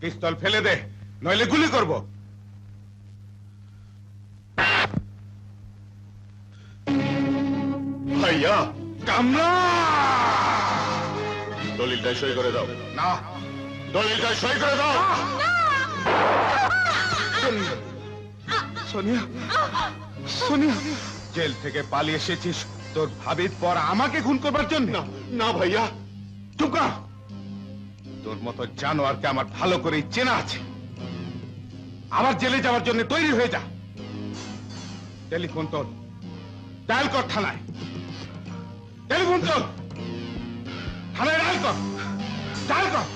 পিস্তল ফেলে দে, নইলে গুলি করব। ভাইয়া, কামরা! দলিলটা সই করে দাও। না, দলিলটা সই করে দাও। সোনিয়া, সোনিয়া, জেল থেকে পালিয়ে এসেছিস তোর ভাবির পর আমাকে খুন করবার জন্য? না ভাইয়া। চুপ কর। তোর মতো জানোয়ারকে আমার ভালো করেই চেনা আছে। আবার জেলে যাওয়ার জন্য তৈরি হয়ে যা। টেলিফোন তোর, ডায়াল কর থানায়। টেলিফোন তোর, থানায় ডায়াল কর, ডায়াল কর।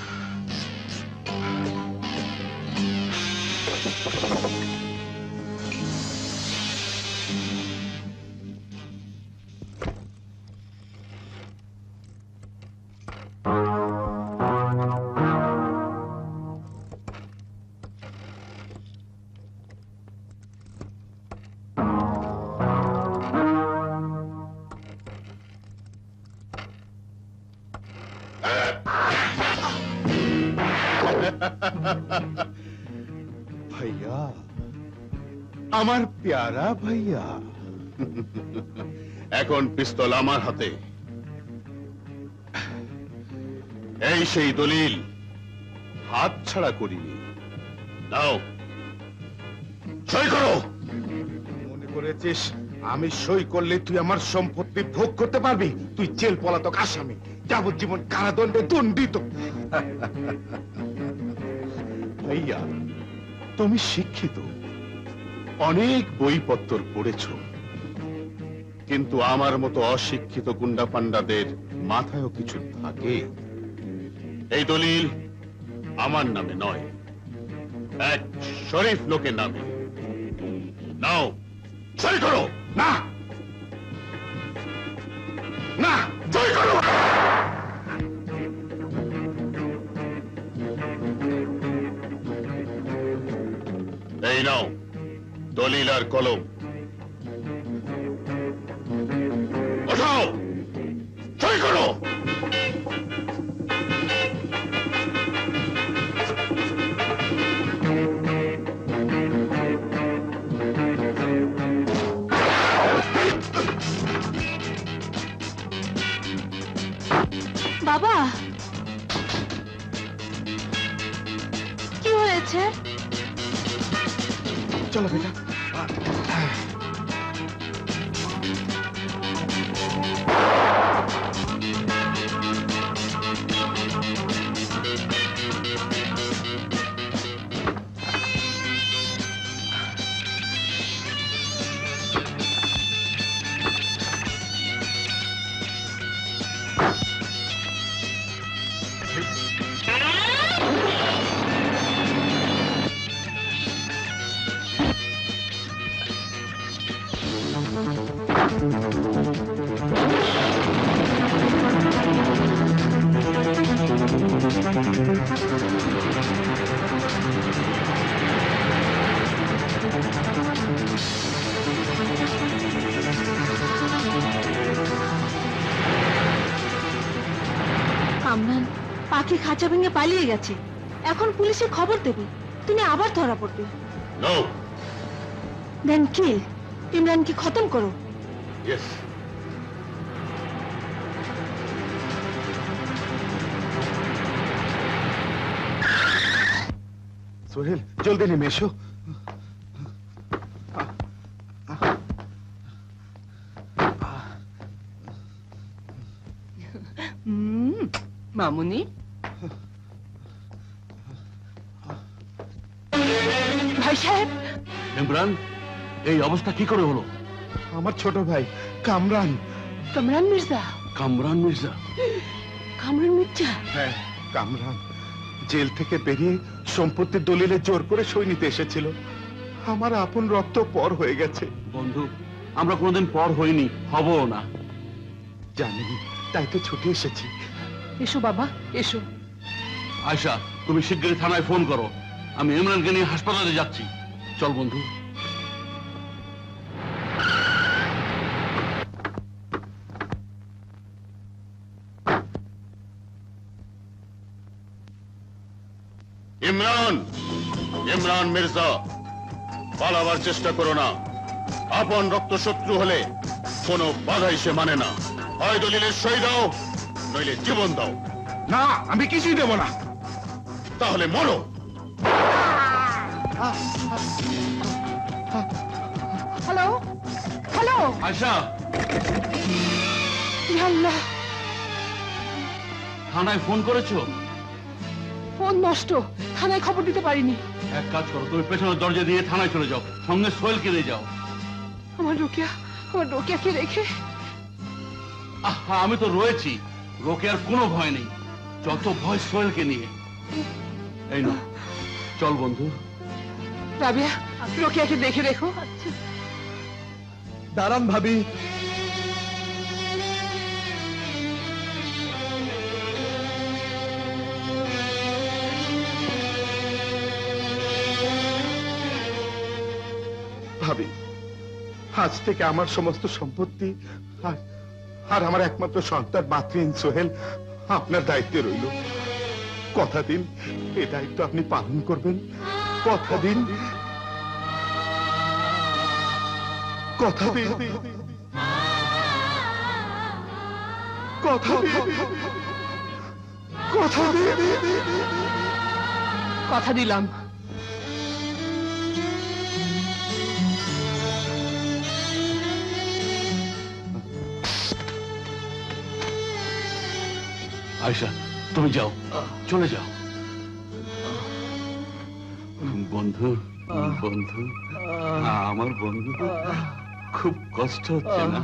ভাইয়া, আমার প্যারা ভাইয়া, এখন পিস্তল আমার হাতে। এই সেই দলিল, হাত ছাড়া করিনি। নাও, সই করো। মনে করেছিস আমি সই করলে তুই আমার সম্পত্তি ভোগ করতে পারবি? তুই জেল পলাতক আসামি, যাবজ্জীবন কারাদণ্ডে দণ্ডিত। ভাইয়া, তুমি শিক্ষিত, অনেক বইপত্র পড়েছ, কিন্তু আমার মতো অশিক্ষিত গুন্ডা পান্ডাদের মাথায়ও কিছু থাকে। এই দলিল আমার নামে নয়, এক শরীফ লোকের নামে। নাও, সই করো। না, না, সই করো। এই নাও দলিল আর কলম। ওঠাও, সই করো। বাবা, কি হয়েছে? চলো বেটা। কামরান পাখি খাঁচা ভেঙে পালিয়ে গেছে। এখন পুলিশে খবর দেবে, তুমি আবার ধরা পড়বে। নো। দেন কিল ইমরানকে খতম করো। ইয়েস। সোহেল, জলদি নেমে এসো। মামুনি, ভাই সাহেব, ইমরান, এই অবস্থা কি করে হলো? আমার ছোট ভাই কামরান। কামরান মির্জা। কামরান মির্জা? কামরান মির্জা? হ্যাঁ, কামরান জেল থেকে বেরিয়ে সম্পত্তির দলিলে জোর করে সই নিতে এসেছিল। আমার আপন রক্ত পর হয়ে গেছে। বন্ধু, আমরা কোনোদিন পর হইনি, হবও না। জানি, তাই তো ছুটে এসেছি। এসো বাবা, এসো। আয়শা, তুমি শিগগিরই থানায় ফোন করো, আমি ইমরানকে নিয়ে হাসপাতালে যাচ্ছি। চল বন্ধু। ইমরান, ইমরান মির্জা, পালাবার চেষ্টা করো না। আপন রক্ত শত্রু হলে কোনো বাধাই সে মানে না। হয় দলিলের সই দাও, নইলে জীবন দাও। না, আমি কিছুই দেব না। তাহলে মরো। হ্যালো হ্যালো, আয়শা, আল্লাহ, থানায় ফোন করেছো? ফোন নষ্ট, থানায় খবর দিতে পারিনি। এক কাজ করো, তুমি পেছনের দরজা দিয়ে থানায় চলে যাও, সঙ্গে সোহেলকে নিয়ে যাও। আমার রোকেয়াকে রেখে? আহা, আমি তো রয়েছি, রোকেয়ার কোনো ভয় নেই, যত ভয় সোহেলকে নিয়ে। এই না, চল বন্ধু। রাবিয়া, রোকেয়াকে দেখে রেখো। দাঁড়ান ভাবি, ভাবি, আজ থেকে আমার সমস্ত সম্পত্তি আর আমার একমাত্র সন্তান মাতৃহীন সোহেল আপনার দায়িত্বে রইল। কথা দিন এ দায়িত্ব আপনি পালন করবেন। কথা দিন, কথা দিন, কথা দিন, কথা দিন। কথা দিলাম। আয়শা, তুমি যাও, চলে যাও। বন্ধু, বন্ধু, আমার বন্ধু, খুব কষ্ট হচ্ছে না?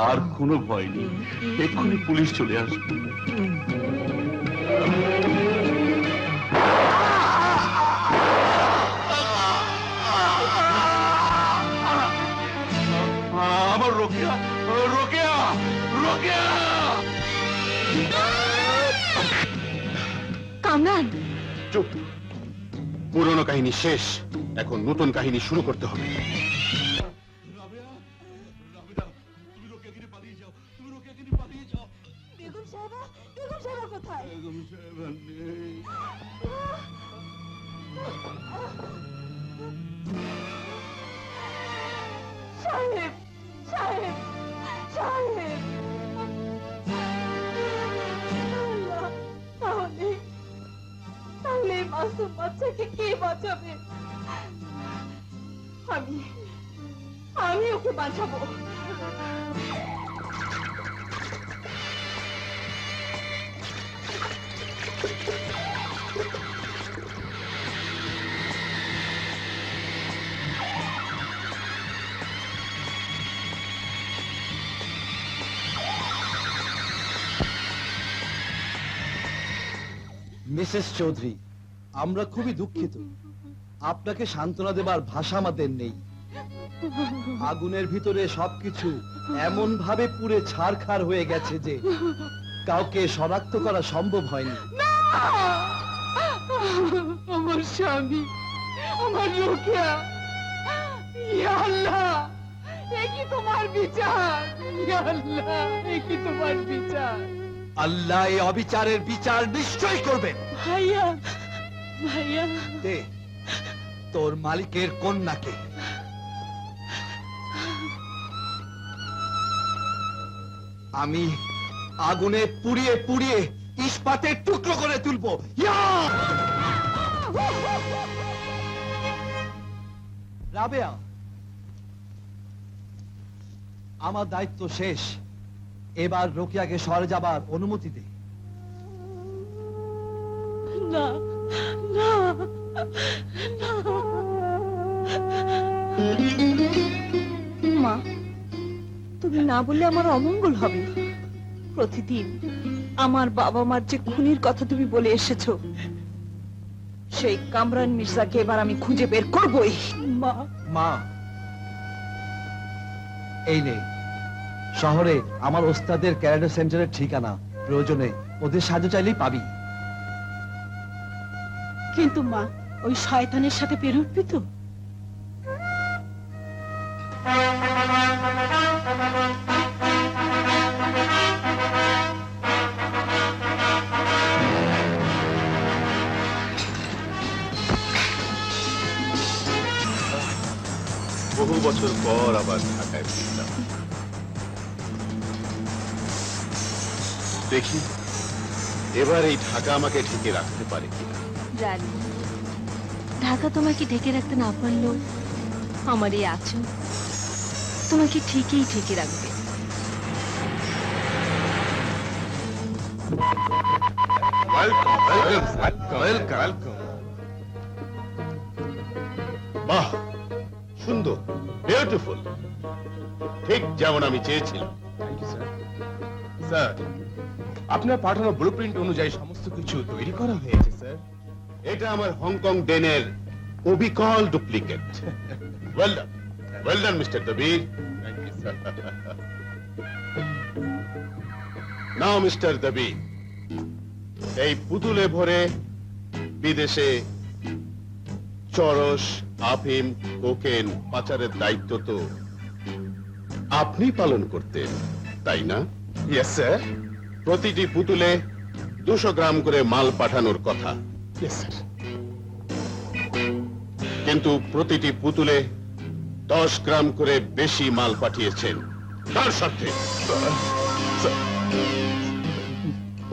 আর কোনো ভয় নেই, এক্ষুনি পুলিশ চলে আসবে। আমার রোকেয়া, রোকেয়া, রোকেয়া! কামরান, চুপ। পুরনো কাহিনী শেষ, এখন নতুন কাহিনী শুরু করতে হবে। বেগম সাহেবা কোথায়? সাহেব, সাহেব, সাহেব! আল্লাহ, তাহলে মাসুম বাচ্চাকে কে বাঁচাবে? আমি ওকে বাঁচাবো। মিসেস চৌধুরী, আমরা খুবই দুঃখিত। আপনাকে সান্ত্বনা দেবার ভাষা আমাদের নেই। আগুনের ভিতরে সবকিছু এমন ভাবে পুড়ে ছারখার হয়ে গেছে যে কাউকে শনাক্ত করা সম্ভব হয়নি। আমার স্বামী, আমার রোকেয়া, ইয়া আল্লাহ, এ কি তোমার বিচার? ইয়া আল্লাহ, এ কি তোমার বিচার? আল্লাহ এই অবিচারের বিচার নিশ্চয় করবেন। ভাইয়া, ভাইয়া, দে তোর মালিকের কন্যাকে। আমি আগুনে পুড়িয়ে পুড়িয়ে ইস্পাতের টুকরো করে তুলবো। ইয়া! রাবেয়া, আমার দায়িত্ব শেষ। এবার রোকেয়াকে সরে যাবার অনুমতি দে। না, না, মা, তুমি না বললে আমার অমঙ্গল হবে। প্রতিদিন আমার বাবা মার যে খুনির কথা তুমি বলে এসেছো, সেই কামরান মির্জাকে এবার আমি খুঁজে বের করবই। মা, মা, এই নে শহরে আমার ওস্তাদের ক্যারাটে সেন্টারের ঠিকানা। প্রয়োজনে ওদের সাহায্য চাইলেই পাবি। কিন্তু মা, ওই শয়তানের সাথে পেরে উঠবি তো? বহু বছর পর আবার ঢাকায় ফিরলাম। দেখি এবার এই ঢাকা আমাকে ঢেকে রাখতে পারে কিনা। জানি ঢাকা তোমাকে ঢেকে রাখতে না পারলেও আমার এই আছো তোমাকে ঠিকই ঢেকে রাখবে। বাহ, সুন্দর, বিউটিফুল, ঠিক যেমন আমি চেয়েছিলাম। স্যার, আপনার পাঠানো ব্লুপ্রিন্ট অনুযায়ী সমস্ত কিছু তৈরি করা হয়েছে স্যার। এটা আমার হংকং ডেনের অবিকল duplicate. Well done mister Dabir. Now mister Dabir, এই পুতুলে ভরে বিদেশে চরস, আফিম, কোকেন পাচারের দায়িত্ব তো আপনি পালন করতেন, তাই না? Yes sir. প্রতিটি পুতুলে 200 গ্রাম করে মাল পাঠানোর কথা, ইয়েস স্যার। কিন্তু প্রতিটি পুতুলে 10 গ্রাম করে বেশি মাল পাঠিয়েছেন। তার সাথে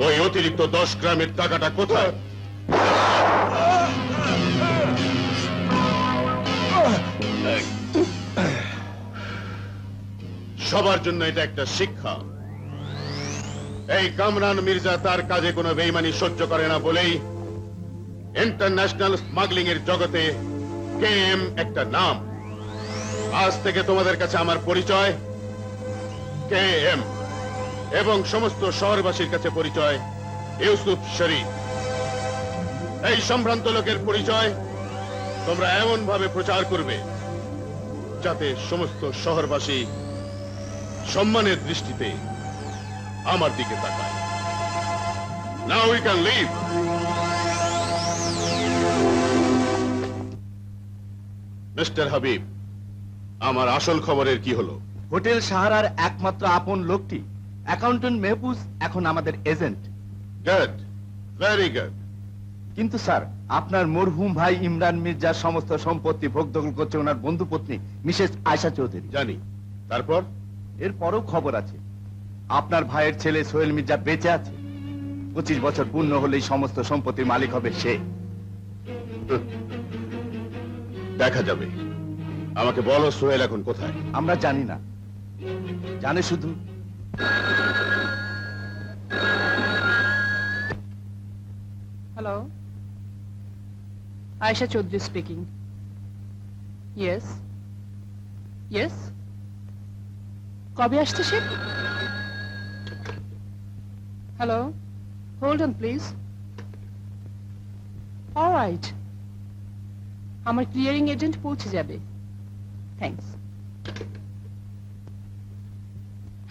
ওই অতিরিক্ত 10 গ্রামের টাকাটা কোথায়? সবার জন্য এটা একটা শিক্ষা। এই কামরান মির্জা তার কাজে কোনো বেইমানি সহ্য করে না বলেই ইন্টারন্যাশনাল স্মাগলিং এর জগতে কেএম একটা নাম। আজ থেকে তোমাদের কাছে আমার পরিচয় কেএম, এবং সমস্ত শহরবাসীর কাছে পরিচয় ইউসুফ শরীফ। এই সম্ভ্রান্ত লোকের পরিচয় তোমরা এমন ভাবে প্রচার করবে যাতে সমস্ত শহরবাসী সম্মানের দৃষ্টিতে আমার দিকে তাকায়। Now we can leave. Mister Habib, আমার আসল খবরের কি হলো? হোটেল সাহারার একমাত্র আপন লোকটি অ্যাকাউন্টেন্ট মেহফুজ এখন আমাদের এজেন্ট। Good, very good. কিন্তু স্যার, আপনার মরহুম ভাই ইমরান মির্জার সমস্ত সম্পত্তি ভোগ দখল করছে ওনার বন্ধু পত্নী মিসেস আয়শা চৌধুরী। জানি, তারপর? এরপরও খবর আছে আপনার ভাইয়ের ছেলে সোহেল মির্জা বেঁচে আছে। 25 বছর পূর্ণ হলেই সমস্ত সম্পত্তির মালিক হবে সে। দেখা যাবে। আমাকে বলো সোহেল এখন কোথায়? আমরা জানি না, জানে শুধু hello, Ayesha Chowdhury speaking. Yes yes, কবে আসছে সে? Hello, hold on please. Alright, আমার ক্লিয়ারিং এজেন্ট পৌঁছে যাবে। থ্যাঙ্কস।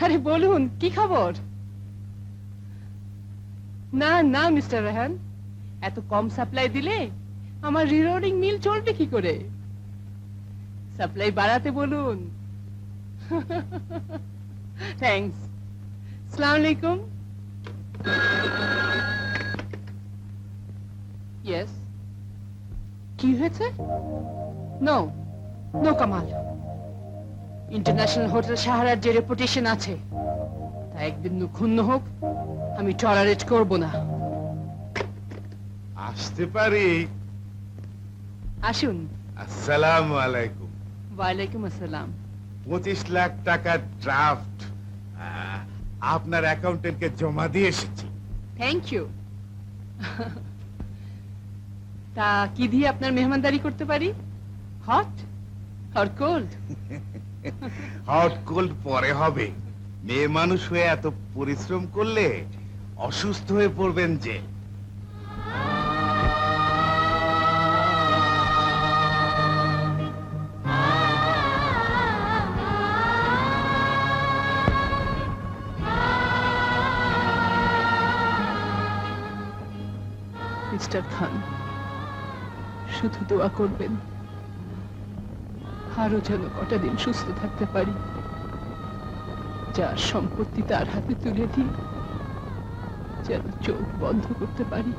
আরে বলুন, কি খবর? না না মিস্টার রেহান, এত কম সাপ্লাই দিলে আমার রিলোডিং মিল চলবে কি করে? সাপ্লাই বাড়াতে বলুন। থ্যাঙ্কস। আসসালামু আলাইকুম। ইয়েস, কি হয়েছে? No no Kamal, international hotel সাহারার যে রেপুটেশন আছে তা একদিন ক্ষুণ্ণ হোক, আমি টলারেট করব না। আসতে পারি? আসুন। আসসালামু আলাইকুম। ওয়ালাইকুম আসসালাম। 25 লাখ টাকার ড্রাফট আপনার অ্যাকাউন্টেন্টকে জমা দিয়ে এসেছি। Thank you. তা কি দিয়ে আপনার মেহমানদারি করতে পারি? Hot or cold? Hot cold পরে হবে। মেয়ে মানুষ হয়ে এত পরিশ্রম করলে অসুস্থ হয়ে পড়বেন যে। মিস্টার খান, শুধু দোয়া করবেন আরো যেন কটা দিন সুস্থ থাকতে পারি, যার সম্পত্তি তার হাতে তুলে দিই যেন চোখ বন্ধ করতে পারি।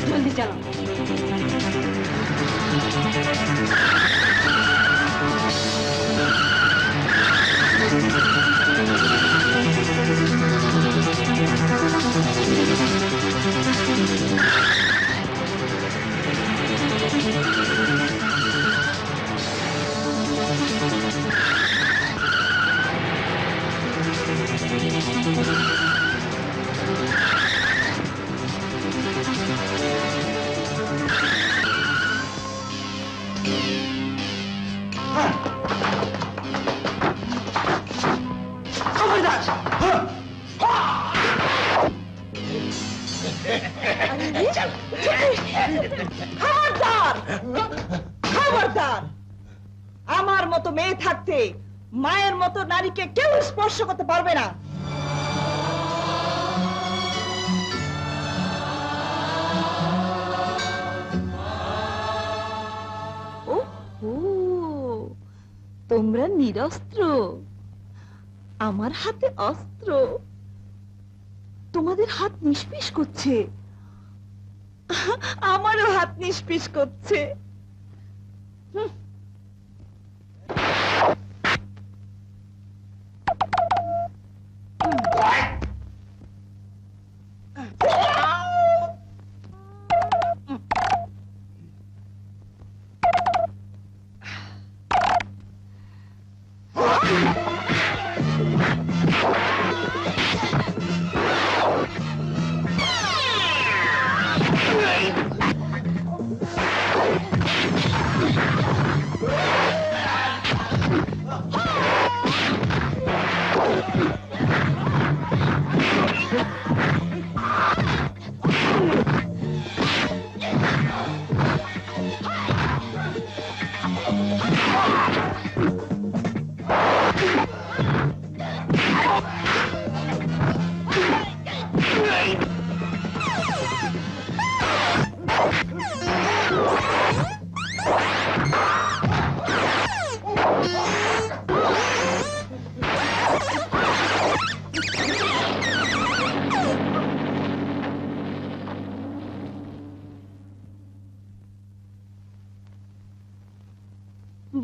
জলদি চালাও। খবরদার, খবরদার! আমার মতো মেয়ে থাকতে মায়ের মতো নারীকে কেউ স্পর্শ করতে পারবে না। ওহো, তোমরা নিরস্ত্র, আমার হাতে অস্ত্র। তোমাদের হাত নিষ্পিস করছে, আমারও হাত নিষ্পিস করছে।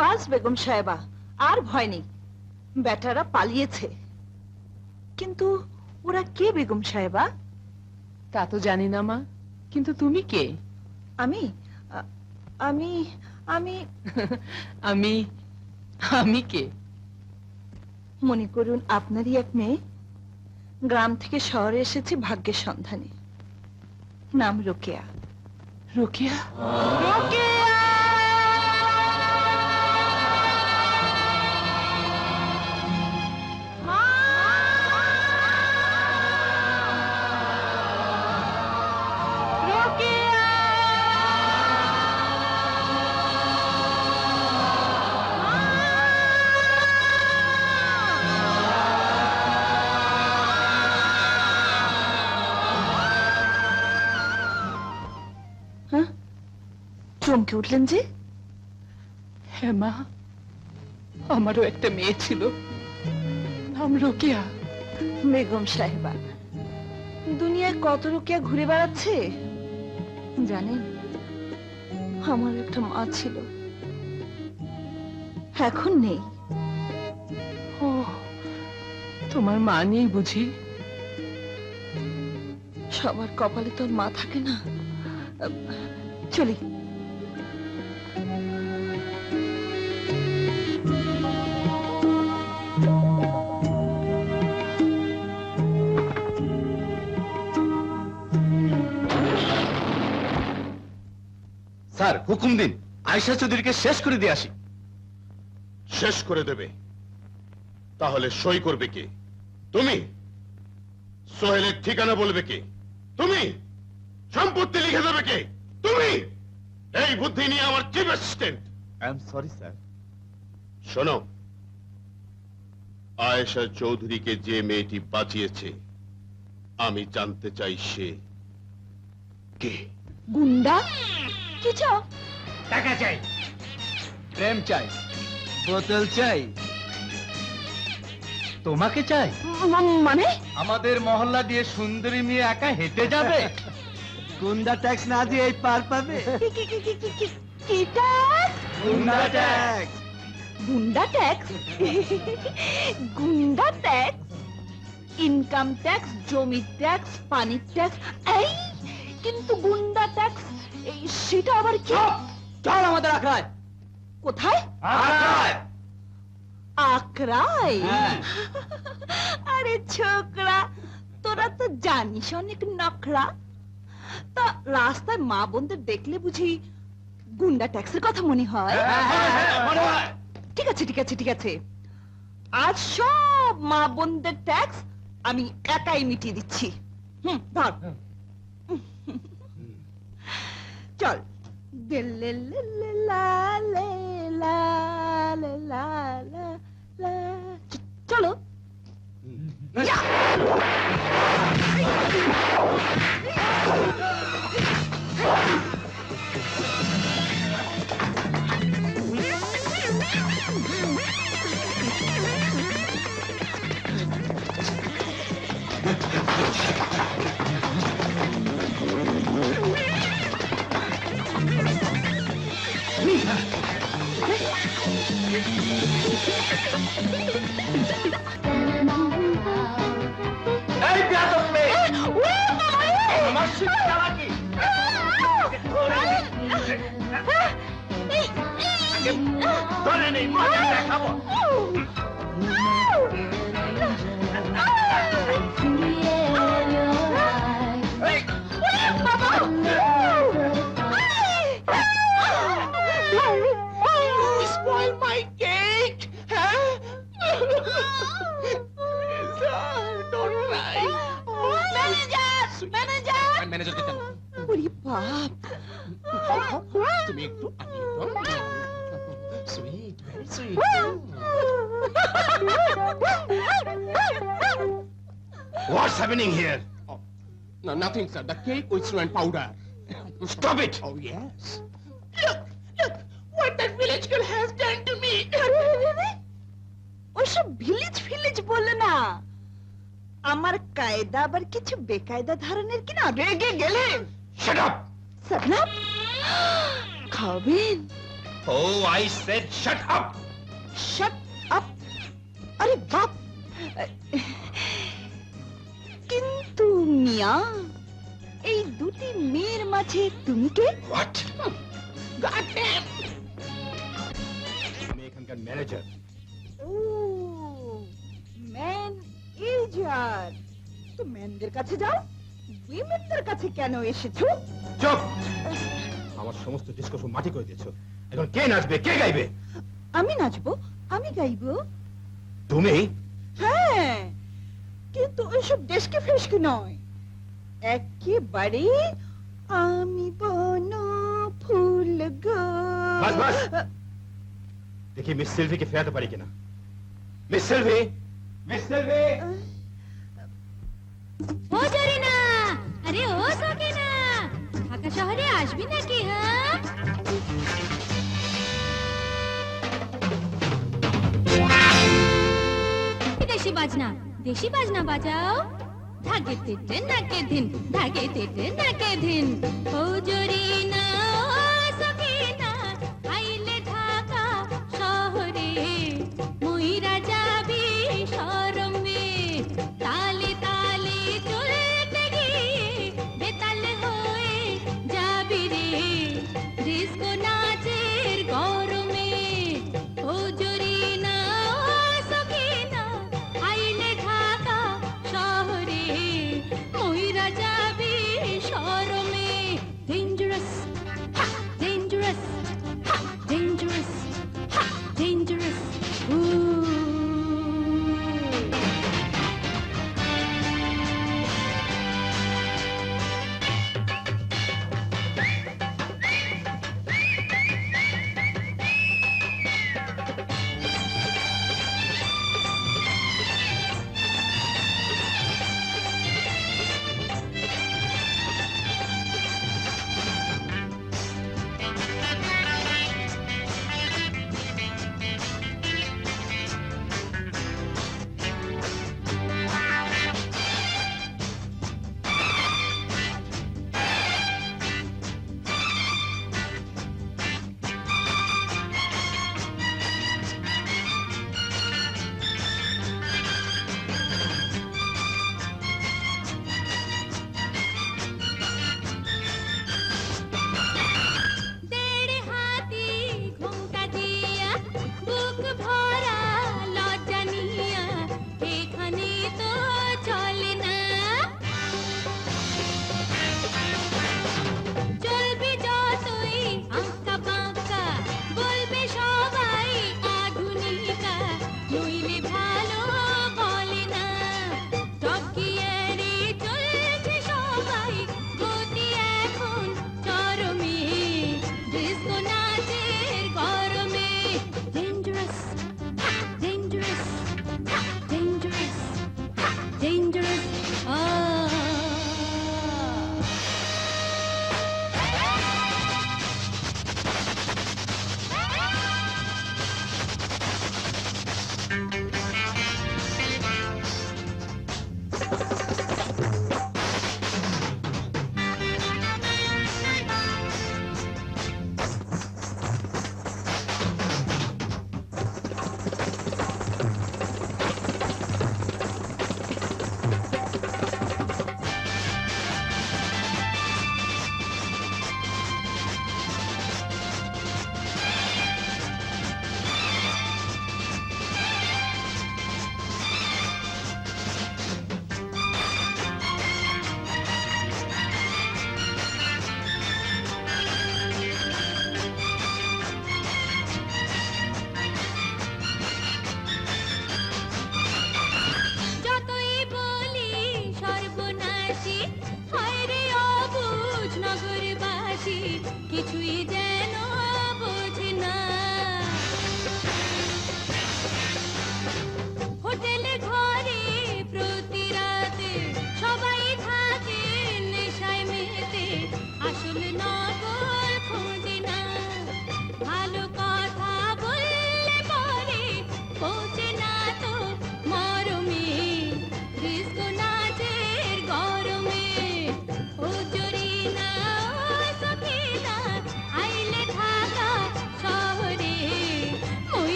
বাস বেগম সাহেবা, আর ভয় নেই, বেটারা পালিয়েছে। কিন্তু ওরা কে বেগম সাহেবা? তা তো জানি না মা, কিন্তু তুমি কে? আমি আমি আমি আমি আমি কে? মনে করুন আপনারই এক মেয়ে, গ্রাম থেকে শহরে এসেছে ভাগ্যের সন্ধানে। নাম রোকেয়া। রোকেয়া? হ্যাঁ, চমকে উঠলেন যে? হ্যাঁ মা, আমারও একটা মেয়ে ছিল, নাম রোকেয়া। বেগম সাহেবা, দুনিয়ায় কত রোকেয়া ঘুরে বেড়াচ্ছে জানেন? আমার একটা মা ছিল, এখন নেই। ও, তোমার মা নেই বুঝি? সবার কপালে তোর মা থাকে না। চলি। স্যার হুকুম দিন, আয়েশা চৌধুরীকে শেষ করে দিয়ে আসি। শেষ করে দেবে? তাহলে সই করবে কে? তুমি? সোহেলের ঠিকানা বলবে কে? তুমি? সম্পত্তি লিখে দেবে কে? তুমি? এই বুদ্ধি নিয়ে আমার chief assistant. I am sorry sir. শোনো, আয়েশা চৌধুরীকে যে মেয়েটি বাঁচিয়েছে, আমি জানতে চাই সে কে। গুন্ডা? কি চাও? টাকা চাই, প্রেম চাই, বোতল চাই, তোমাকে চাই। মানে? আমাদের মহল্লা দিয়ে সুন্দরী মেয়ে একা হেঁটে যাবে? গুন্ডা ট্যাক্স না দিয়ে এই পার পাবে? কি ট্যাক্স? গুন্ডা ট্যাক্স। গুন্ডা ট্যাক্স? গুন্ডা ট্যাক্স? ইনকাম ট্যাক্স, জমি ট্যাক্স, পানির ট্যাক্স, এই কিন্তু গুন্ডা ট্যাক্স সেটা আবার কি? চল আমাদের আখড়ায়। কোথায়? আখড়ায়। আকরাই? হ্যাঁ। আরে ছোকরা, তোরা তো জানিস অনেক নখরা। তা রাস্তায় মা বোনদের দেখলে বুঝি গুন্ডা ট্যাক্সের কথা মনে হয়? ঠিক আছে ঠিক আছে ঠিক আছে, আজ সব মা বোনদের ট্যাক্স আমি একাই মিটিয়ে দিচ্ছি। ধর, চল। দিল্লে লে লে লা লে লা লে লা লা লা। চলো। ইয়া! এই বেয়াদব মেয়ে, আমার সাথে চালাকি। ধরে নেই, মজা দেখাবো। Spoil my cake, huh? Don't cry. Manager! ওরে বাপ! তুমি একটু sweet, very sweet. What's happening here? No, nothing, sir. The cake with and powder. Stop it! Oh, yes. Look what that village girl has done to me. ওসব village বলে না, আমার কায়দা আবার কিছু বেকায়দা ধরনের কিনা। রেগে গেলে Shut up! সদনাপ খাবেন? Oh, I said shut up! Shut up. আরে বাপ! কিন্তু মিয়া, এই দুটি মেয়ের মাঝে তুমি কে? What? আমি এখানকার ম্যানেজার। ও, ম্যানেজার। তো ম্যানদের কাছে যাও, উইমেনদের কাছে কেন এসেছো? চুপ! আমার সমস্ত ডিসকাশন মাটি করে দিয়েছো। এখন কে নাচবে, কে গাইবে? আমি নাচবো, আমি গাইবো। তুমি? হ্যাঁ, কিন্তু ওইসব দেশকে ফেসকে নয়, একেবারে আমি বন ফুল গো। বাস, বাস। দেখি মিস সিলভিকে ফেরাতে পারি কিনা। Miss Sylvie! Miss Sylvie! ও জরিনা, আরে ও সকিনা, ঢাকা শহরে আসবি নাকি? হ্যাঁ, দেশি বাজনা বাজাও। ধাগে তেতে নাকে ধিন, ধাগে তেতে নাকে ধিন। ও জরিনা, ও সকিনা, আইলে ঢাকা শহরে, মুইরা যাবি শরমে।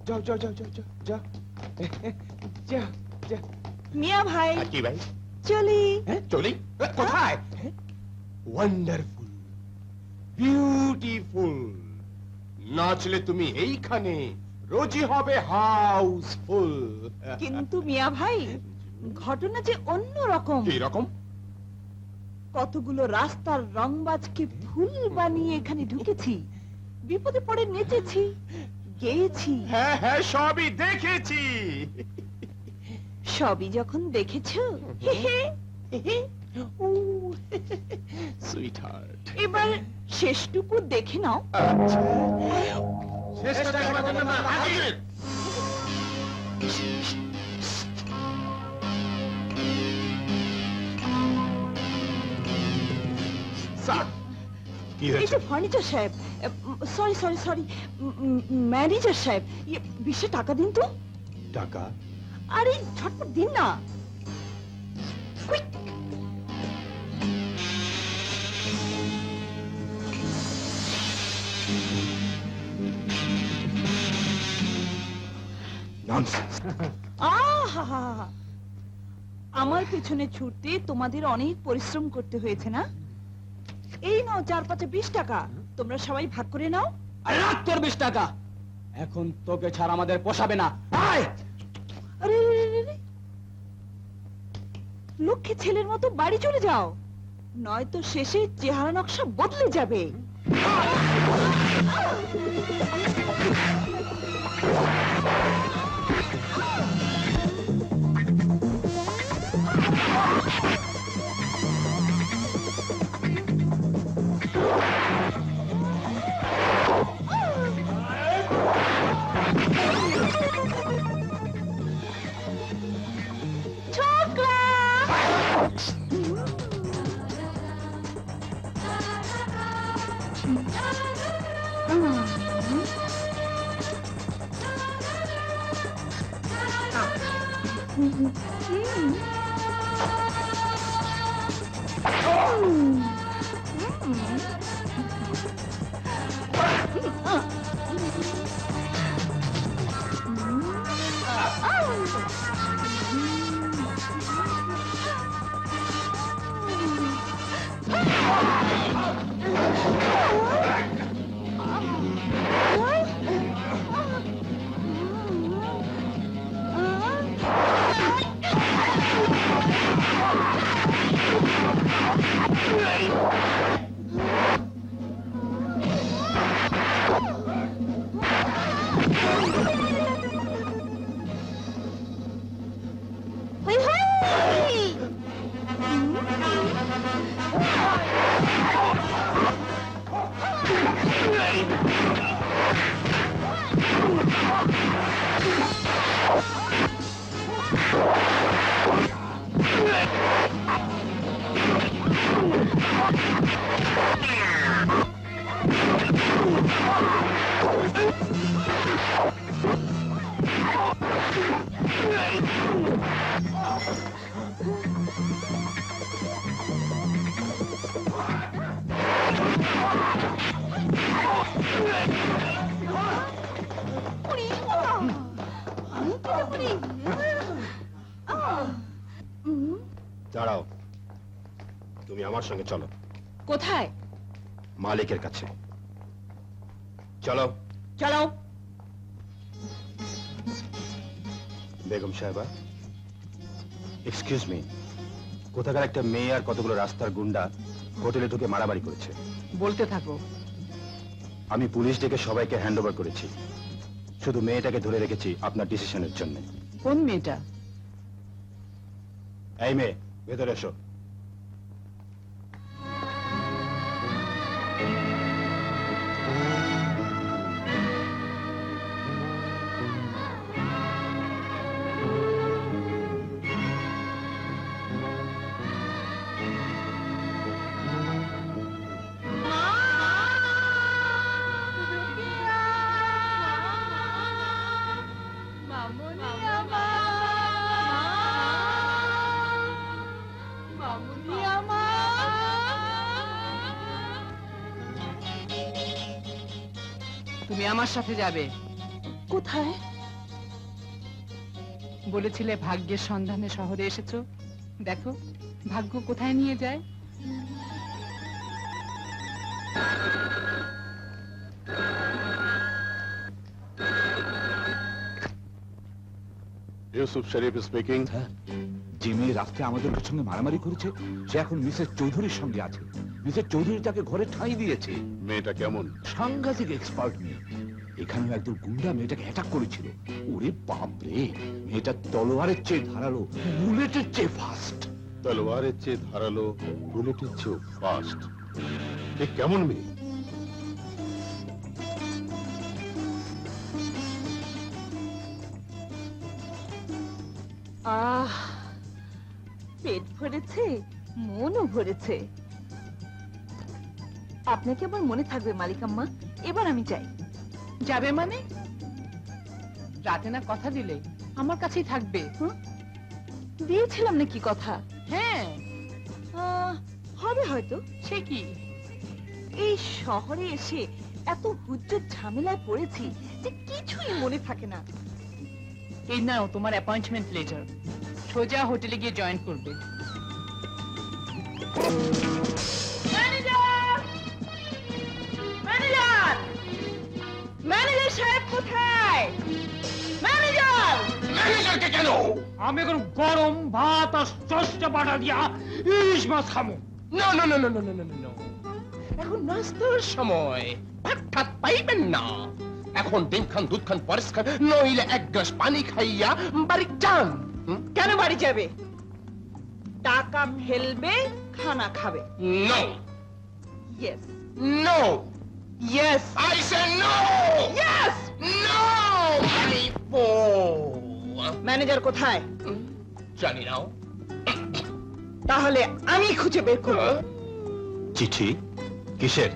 যাও যাও যাও যাও যাও যাও যাও যাও মিয়া ভাই আর কি ভাই চলি হ্যাঁ চলি কোথায় ওয়ান্ডারফুল বিউটিফুল নাচলে তুমি এইখানে রোজই হবে হাউসফুল কিন্তু মিয়া ভাই ঘটনা যে অন্য রকম কি রকম কতগুলো রাস্তার রংবাজকে ফুল বানিয়ে এখানে ঢুকেছি বিপদে পড়ে নেচেছি গেয়েছি হ্যাঁ হ্যাঁ সবই দেখেছি সবই যখন দেখেছো সুইট হার্ট এবার শেষটুকু দেখে নাও কি এই হয়েছে যে ফার্নিচার সাহেব সরি সরি সরি ম্যানেজার সাহেব 20 টাকা দিন তো টাকা আরে ঝটপট দিন না Quick! ননসেন্স আহা! আমার পেছনে ছুটতে তোমাদের অনেক পরিশ্রম করতে হয়েছে না এই নাও 4-5 20 টাকা তোমরা সবাই ভাগ করে নাও আরে রাখ তোর 20 টাকা এখন তোকে ছাড়া আমাদের পোষাবে না আয় আরে রে, রে, রে। লক্ষ্মী ছেলের মতো বাড়ি চলে যাও নয়তো শেষে চেহারা নকশা বদলে যাবে দাঁড়াও তুমি আমার সঙ্গে চলো কোথায় মালিকের কাছে চলো চলো বেগম সাহেবা এক্সকিউজ মি কোথাকার একটা মেয়ে আর কতগুলো রাস্তার গুন্ডা হোটেলে ঢুকে মারামারি করেছে বলতে থাকো আমি পুলিশ ডেকে সবাইকে হ্যান্ড ওভার করেছি শুধু মেয়েটাকে ধরে রেখেছি আপনার ডিসিশনের জন্য কোন মেয়েটা এই মেয়ে ভেতরে এসো তুমি আমার সাথে যাবে কোথায় বলেছিলে ভাগ্যের সন্ধানে শহরে এসেছো, দেখো ভাগ্য কোথায় নিয়ে যায়। ইউসুফ শরীফ স্পিকিং। যে মেয়ে রাস্তায় আমাদের সঙ্গে মারামারি করেছে সে এখন মিসেস চৌধুরীর সঙ্গে আছে। মিসেস চৌধুরী তাকে ঘরে ঠাঁই দিয়েছে। মেয়েটা কেমন? সাংঘাতিক এক্সপার্ট মেয়ে। এখানেও একদম গুন্ডা মেয়েটাকে অ্যাটাক করেছিল। ওরে বাপ রে, মেয়েটা তলোয়ারের চেয়ে ধারালো, বুলেটের চেয়ে ফাস্ট। তলোয়ারের চেয়ে ধারালো, বুলেটের চেয়ে ফাস্ট। এ কেমন মেয়ে? আহ, পেট ভরেছে, মনও ভরেছে। আপনাকে আবার মনে থাকবে মালিকাম্মা। এবার আমি যাই। যাবে মানে? রাতে না কথা দিলে আমার কাছেই থাকবে। দিয়েছিলাম নাকি কথা? হ্যাঁ। হবে হয়তো। সে কি? এই শহরে এসে এত হুজ্জত ঝামেলায় পড়েছি যে কিছুই মনে থাকে না। এই নাও তোমার অ্যাপয়েন্টমেন্ট লেটার, সোজা হোটেলে গিয়ে জয়েন করবে। ম্যানেজার সাহেব কোথায়? ম্যানেজার! ম্যানেজারকে কেন? আমি এখন গরম ভাত আর সস্তা বাটা দিয়া ইলিশ মাছ খামো। না না না না না না না না, এখন নাস্তার সময়, ভাত ঠাত পাইবেন না। এখন ডিম খান, দুধ খান, পরেশ খান, নইলে এক গ্লাস পানি খাইয়া বাড়ি যান। কেন বাড়ি যাবে? টাকা ফেলবে, খানা খাবে। No yes no, yes I say no, yes. No. আমি ম্যানেজার কোথায়? জানি না। তাহলে আমি খুঁজে বের করব। চিঠি কিসের?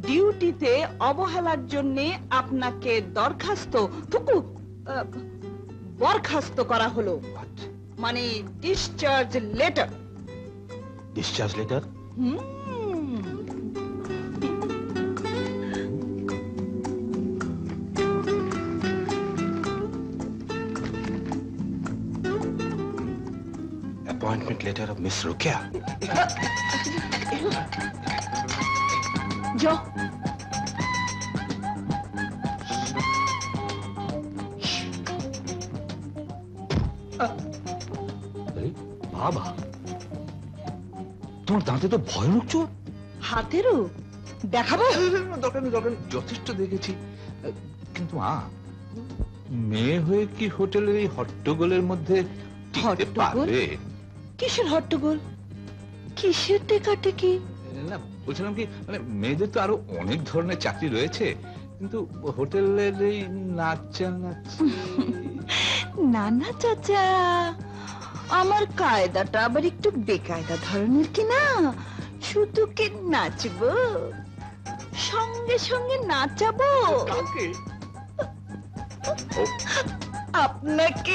ডিউটিতে অবহেলার জন্য আপনাকে দরখাস্ত বরখাস্ত করা হলো, মানে discharge letter. Discharge letter? Appointment letter of miss Rokeya. যাও। বাবা, তোমার দাঁতে তো ভয়ানক চোট। হাতেরও দেখাবো? দরকার নেই, দরকার নেই, যথেষ্ট দেখেছি। কিন্তু মেয়ে হয়ে কি হোটেলের এই হট্টগোলের মধ্যে টিকতে হট্টগোল? পারবে? কিসের হট্টগোল? কিসের টেকাটেকি? না, বলছিলাম কি, মানে মেয়েদের তো আরো অনেক ধরনের চাকরি রয়েছে, কিন্তু হোটেলের এই নাচা না না চাচা, আমার কায়দাটা আবার একটু বেকায়দা ধরনের কি না। শুধু কি নাচবো, সঙ্গে সঙ্গে নাচাবো আপনাকে।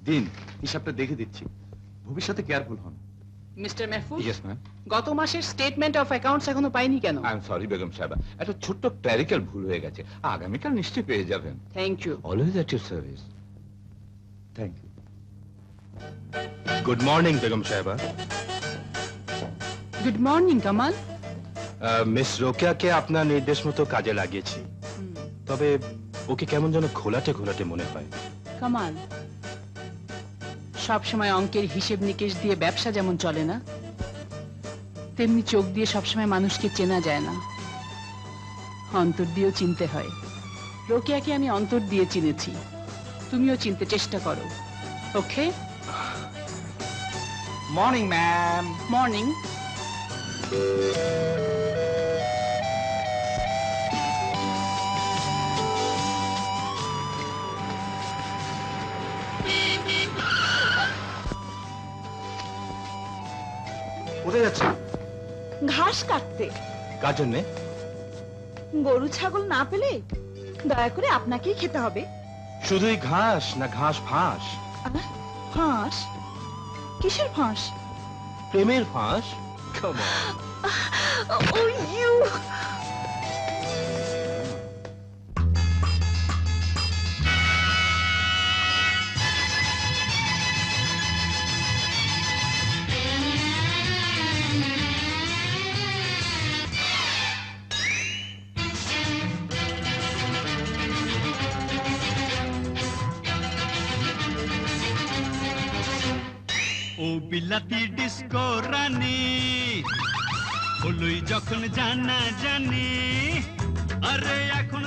দিন হিসাবটা দেখে দিচ্ছি, ভবিষ্যতে কেয়ারফুল হন। Mister Mahfuz, yes ma'am. গত মাসের স্টেটমেন্ট অফ অ্যাকাউন্টস এখনো পাইনি কেন? আই এম সরি বেগম সাহেবা, একটা ছোট্ট ক্ল্যারিক্যাল ভুল হয়ে গেছে, আগামীকাল নিশ্চয়ই পেয়ে যাবেন। Thank you. Always at your service. Thank you. Good morning Begum Sahiba. Good morning Kamal. Miss রোকেয়াকে আপনার নির্দেশ মতো কাজে লাগিয়েছি, তবে ওকে কেমন যেন ঘোলাটে ঘোলাটে মনে হয়। কামাল, সব সময় অঙ্কের হিসেব নিকেশ দিয়ে ব্যবসা যেমন চলে না, তেমনি চোখ দিয়ে সবসময় মানুষকে চেনা যায় না, অন্তর দিয়েও চিনতে হয়। রোকেয়াকে আমি অন্তর দিয়ে চিনেছি, তুমিও চিনতে চেষ্টা করো। ওকে? Morning ma'am. মর্নিং। কোথায় যাচ্ছে? ঘাস কাটতে। কার জন্যে? গরু ছাগল না পেলে দয়া করে আপনাকেই খেতে হবে। শুধুই ঘাস না ঘাস ফাঁস? ফাঁস? কিসের ফাঁস? প্রেমের ফাঁস। Come on. Oh, you! ও বিলাতি ডিস্কো রানী হলুই যখন জানা জানি আরে এখন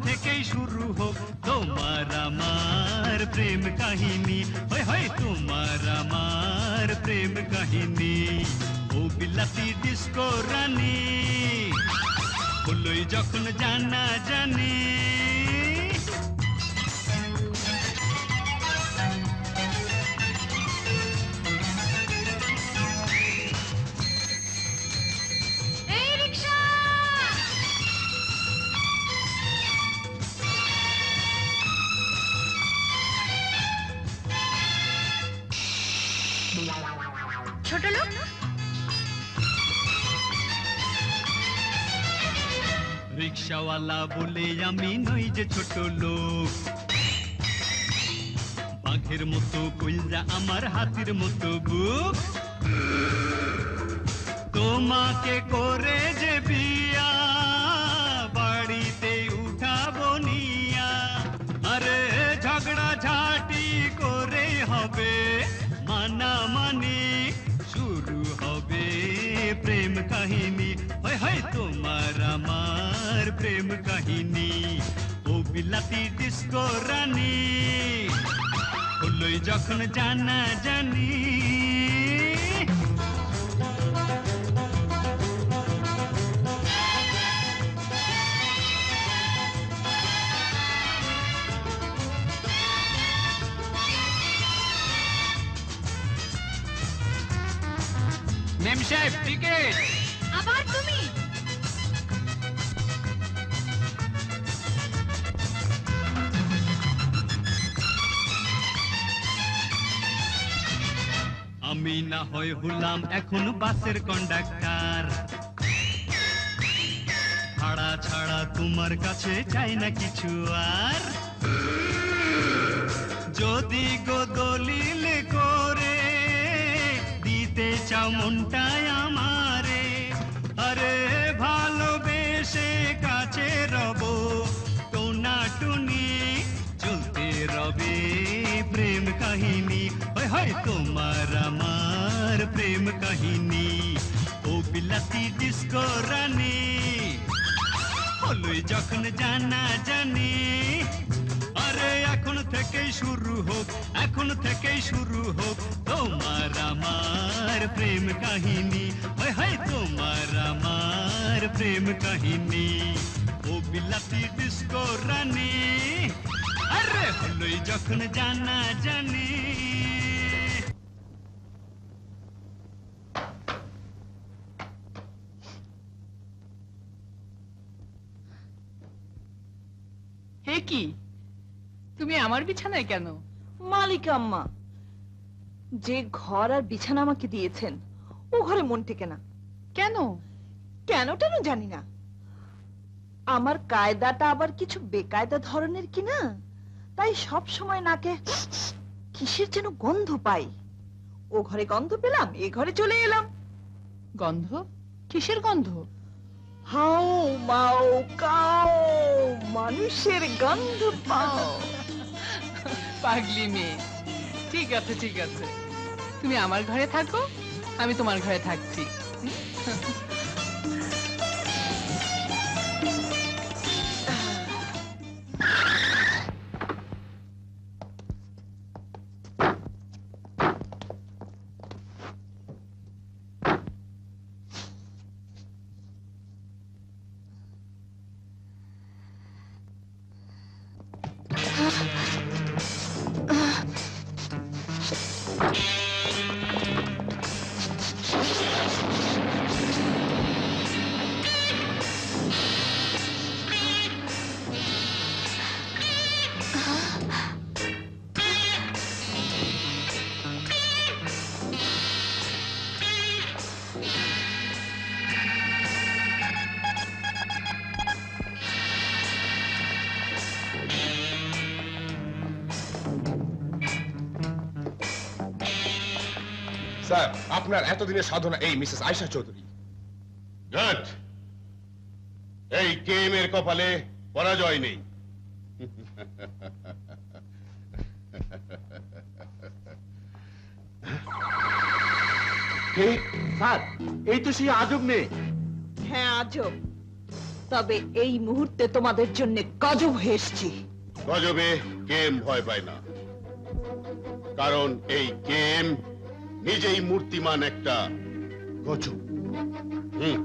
থেকেই শুরু হোক তোমার আমার প্রেম কাহিনী হয় হয় তোমার আমার প্রেম কাহিনী ও বিলাতি ডিস্কো রানী হলুই যখন জানা জানি ছোট লোক রিক্সাওয়ালা বলে আমি নই যে ছোট লোক বাঘের মতো কইলরা আমার হাতির মতো বুক তোমাকে করে যে বিয়া বাড়িতে উঠাবো নিয়া আরে ঝগড়া ঝাঁটি করে হবে মানামানি শুরু হবে প্রেম কাহিনী হয় হয় তোমার আমার প্রেম কাহিনী ও বিলাতি ডিস্কো রানী হলুই যখন জানা জানি মেম সাহেব টিকেট আবার তুমি আমি না হয় হলাম এখন বাসের কন্ডাক্টর ভাড়া ছাড়া তোমার কাছে চাই না কিছু আর যদি গো দলিল করে দিতে চাও মনটাই আমারে আরে ভালোবেসে কাছে রব টোনাটুনি চলতে রবে প্রেম কাহিনী হয় হয় তোমার আমার প্রেম কাহিনী ও বিলাতি ডিস্কো রানী হলুই যখন জানা জানি আরে এখন থেকেই শুরু হোক তোমার আমার প্রেম কাহিনী হয় হয় তোমার আমার প্রেম কাহিনী ও বিলাতি ডিস্কো রানী আরে হলুই যখন জানা জানি হে কি তুমি আমার বিছানায় কেন? মালিক আম্মা, যে ঘর আর বিছানা আমাকে দিয়েছেন ও ঘরে মন টেকে না। কেন? কেন জানি না, আমার কায়দাটা আবার কিছু বেকায়দা ধরনের কিনা, তাই সব সময় নাকে কিসের যেন গন্ধ পাই। ও ঘরে গন্ধ পেলাম, এ ঘরে চলে এলাম। গন্ধ? কিসের গন্ধ? হাউ মাউ কাউ, মানুষের গন্ধ পাও। পাগলি মেয়ে। ঠিক আছে ঠিক আছে, তুমি আমার ঘরে থাকো, আমি তোমার ঘরে থাকছি। স্যার আপনার এতদিনের সাধনা এই মিসেস আয়েশা চৌধুরী। গুড। এই গেমের কপালে পরাজয় নেই। স্যার এই তো সেই আজব মেয়ে। হ্যাঁ আজব, তবে এই মুহূর্তে তোমাদের জন্য গজব হয়ে এসছি। গজবে গেম ভয় পায় না, কারণ এই গেম নিজেই মূর্তিমান একটা গজব। হুম।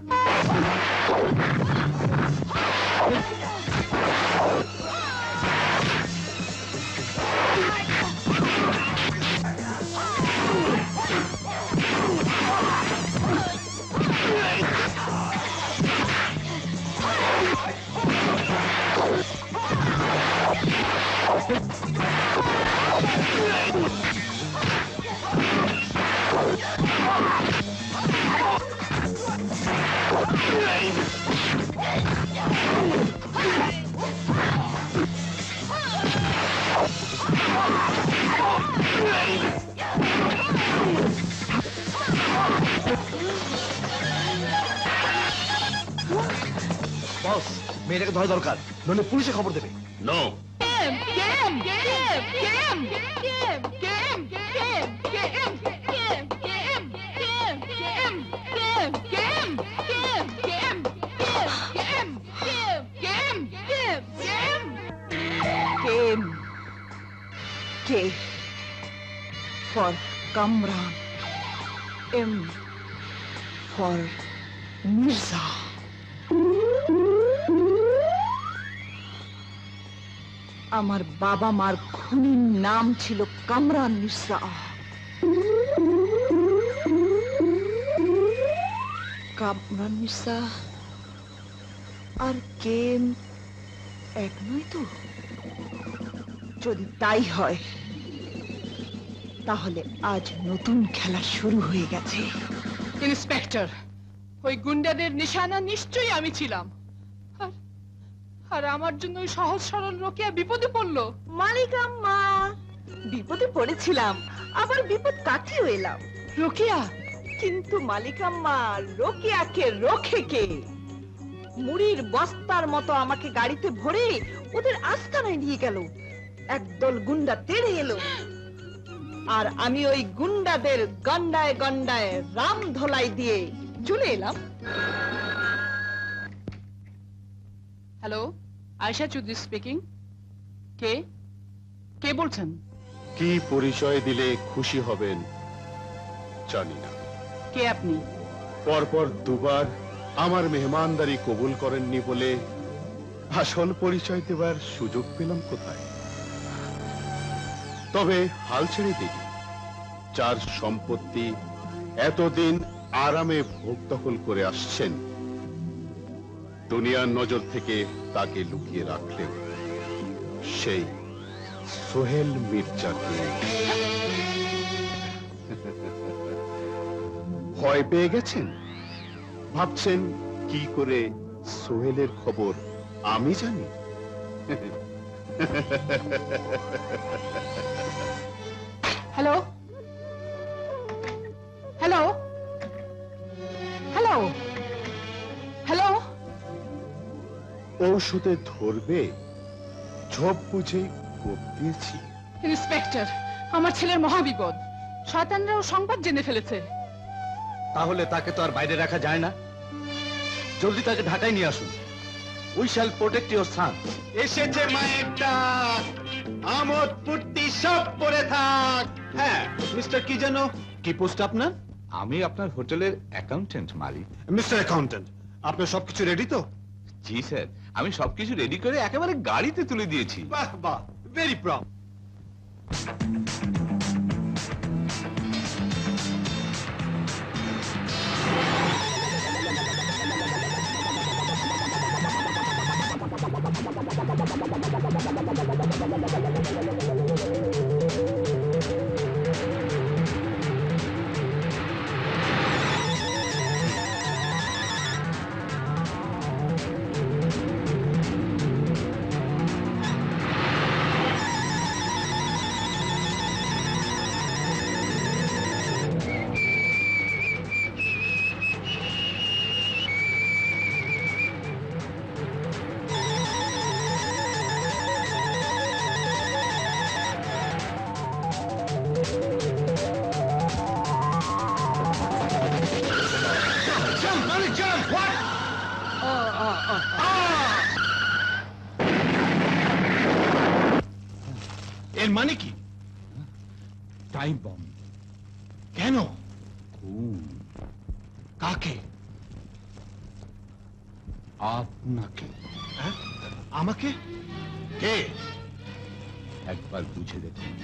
বস, মেয়েটাকে ধরা দরকার, নইলে পুলিশে খবর দেবে। No. Game. K for Kamran. M for Mirza. আমার বাবা মার খুনির নাম ছিল কামরান মির্জা। কামরান মির্জা আর কেম এক নয় তো? যদি তাই হয় তাহলে আজ নতুন খেলা শুরু হয়ে গেছে। ইন্সপেক্টর, ওই গুন্ডাদের নিশানা নিশ্চয়ই আমি ছিলাম। আর আমার জন্য ওই সহজ সরল রোকেয়া বিপদে পড়লো। মালিকাম্মা, বিপদে পড়েছিলাম, আবার বিপদ কাটিয়ে এলাম। রোকেয়া? কিন্তু মালিকাম্মা, রোকেয়াকে রোখে কে? মুড়ির বস্তার মতো আমাকে গাড়িতে ভরে ওদের আস্তানায় নিয়ে গেল। একদল গুন্ডা তেড়ে এলো, আর আমি ওই গুন্ডাদের গন্ডায় গন্ডায় রাম ধোলাই দিয়ে চলে এলাম। Hello, Ayesha Chowdhury speaking. কে কে বলছেন? কি পরিচয় দিলে খুশি হবেন জানি না। কে আপনি? পরপর দুবার আমার মেহমানদারি কবুল করেননি বলে আসল পরিচয় দেবার সুযোগ পেলাম কোথায়? তবে হাল ছেড়ে দিই, যার সম্পত্তি এতদিন আরামে ভোগ দখল করে আসছেন, দুনিয়ার নজর থেকে তাকে লুকিয়ে রাখলেন সেই সোহেল মির্জাকে। ভয় পেয়ে গেছেন? ভাবছেন কি করে সোহেলের খবর আমি জানি? Hello hello hello hello. ঔষধে ধরবে ঝোপ বুঝে কোপ দিয়েছি। ইন্সপেক্টর, আমার ছেলের মহাবিপদ। শয়তানরাও সংবাদ জেনে ফেলেছে। তাহলে তাকে তো আর বাইরে রাখা যায় না, জলদি তাকে ঢাকায় নিয়ে আসুন। উই শ্যাল প্রোটেক্ট ইওর সান। এসেছে মায়ের ডাক, আমোদ ফুর্তি সব পড়ে থাক। হ্যাঁ মিস্টার কি যেন, কি পোস্ট আপনার? আমি আপনার হোটেলের অ্যাকাউন্টেন্ট মালিক। মিস্টার অ্যাকাউন্টেন্ট, আপনার সবকিছু রেডি তো? জি স্যার, আমি সবকিছু রেডি করে একেবারে গাড়িতে তুলে দিয়েছি। বাহ বাহ, ভেরি প্রাউড। এর মানে কি? Time bomb. কেন? কাকে? আপনাকে। আমাকে? কে? একবার বুঝে দেখুন।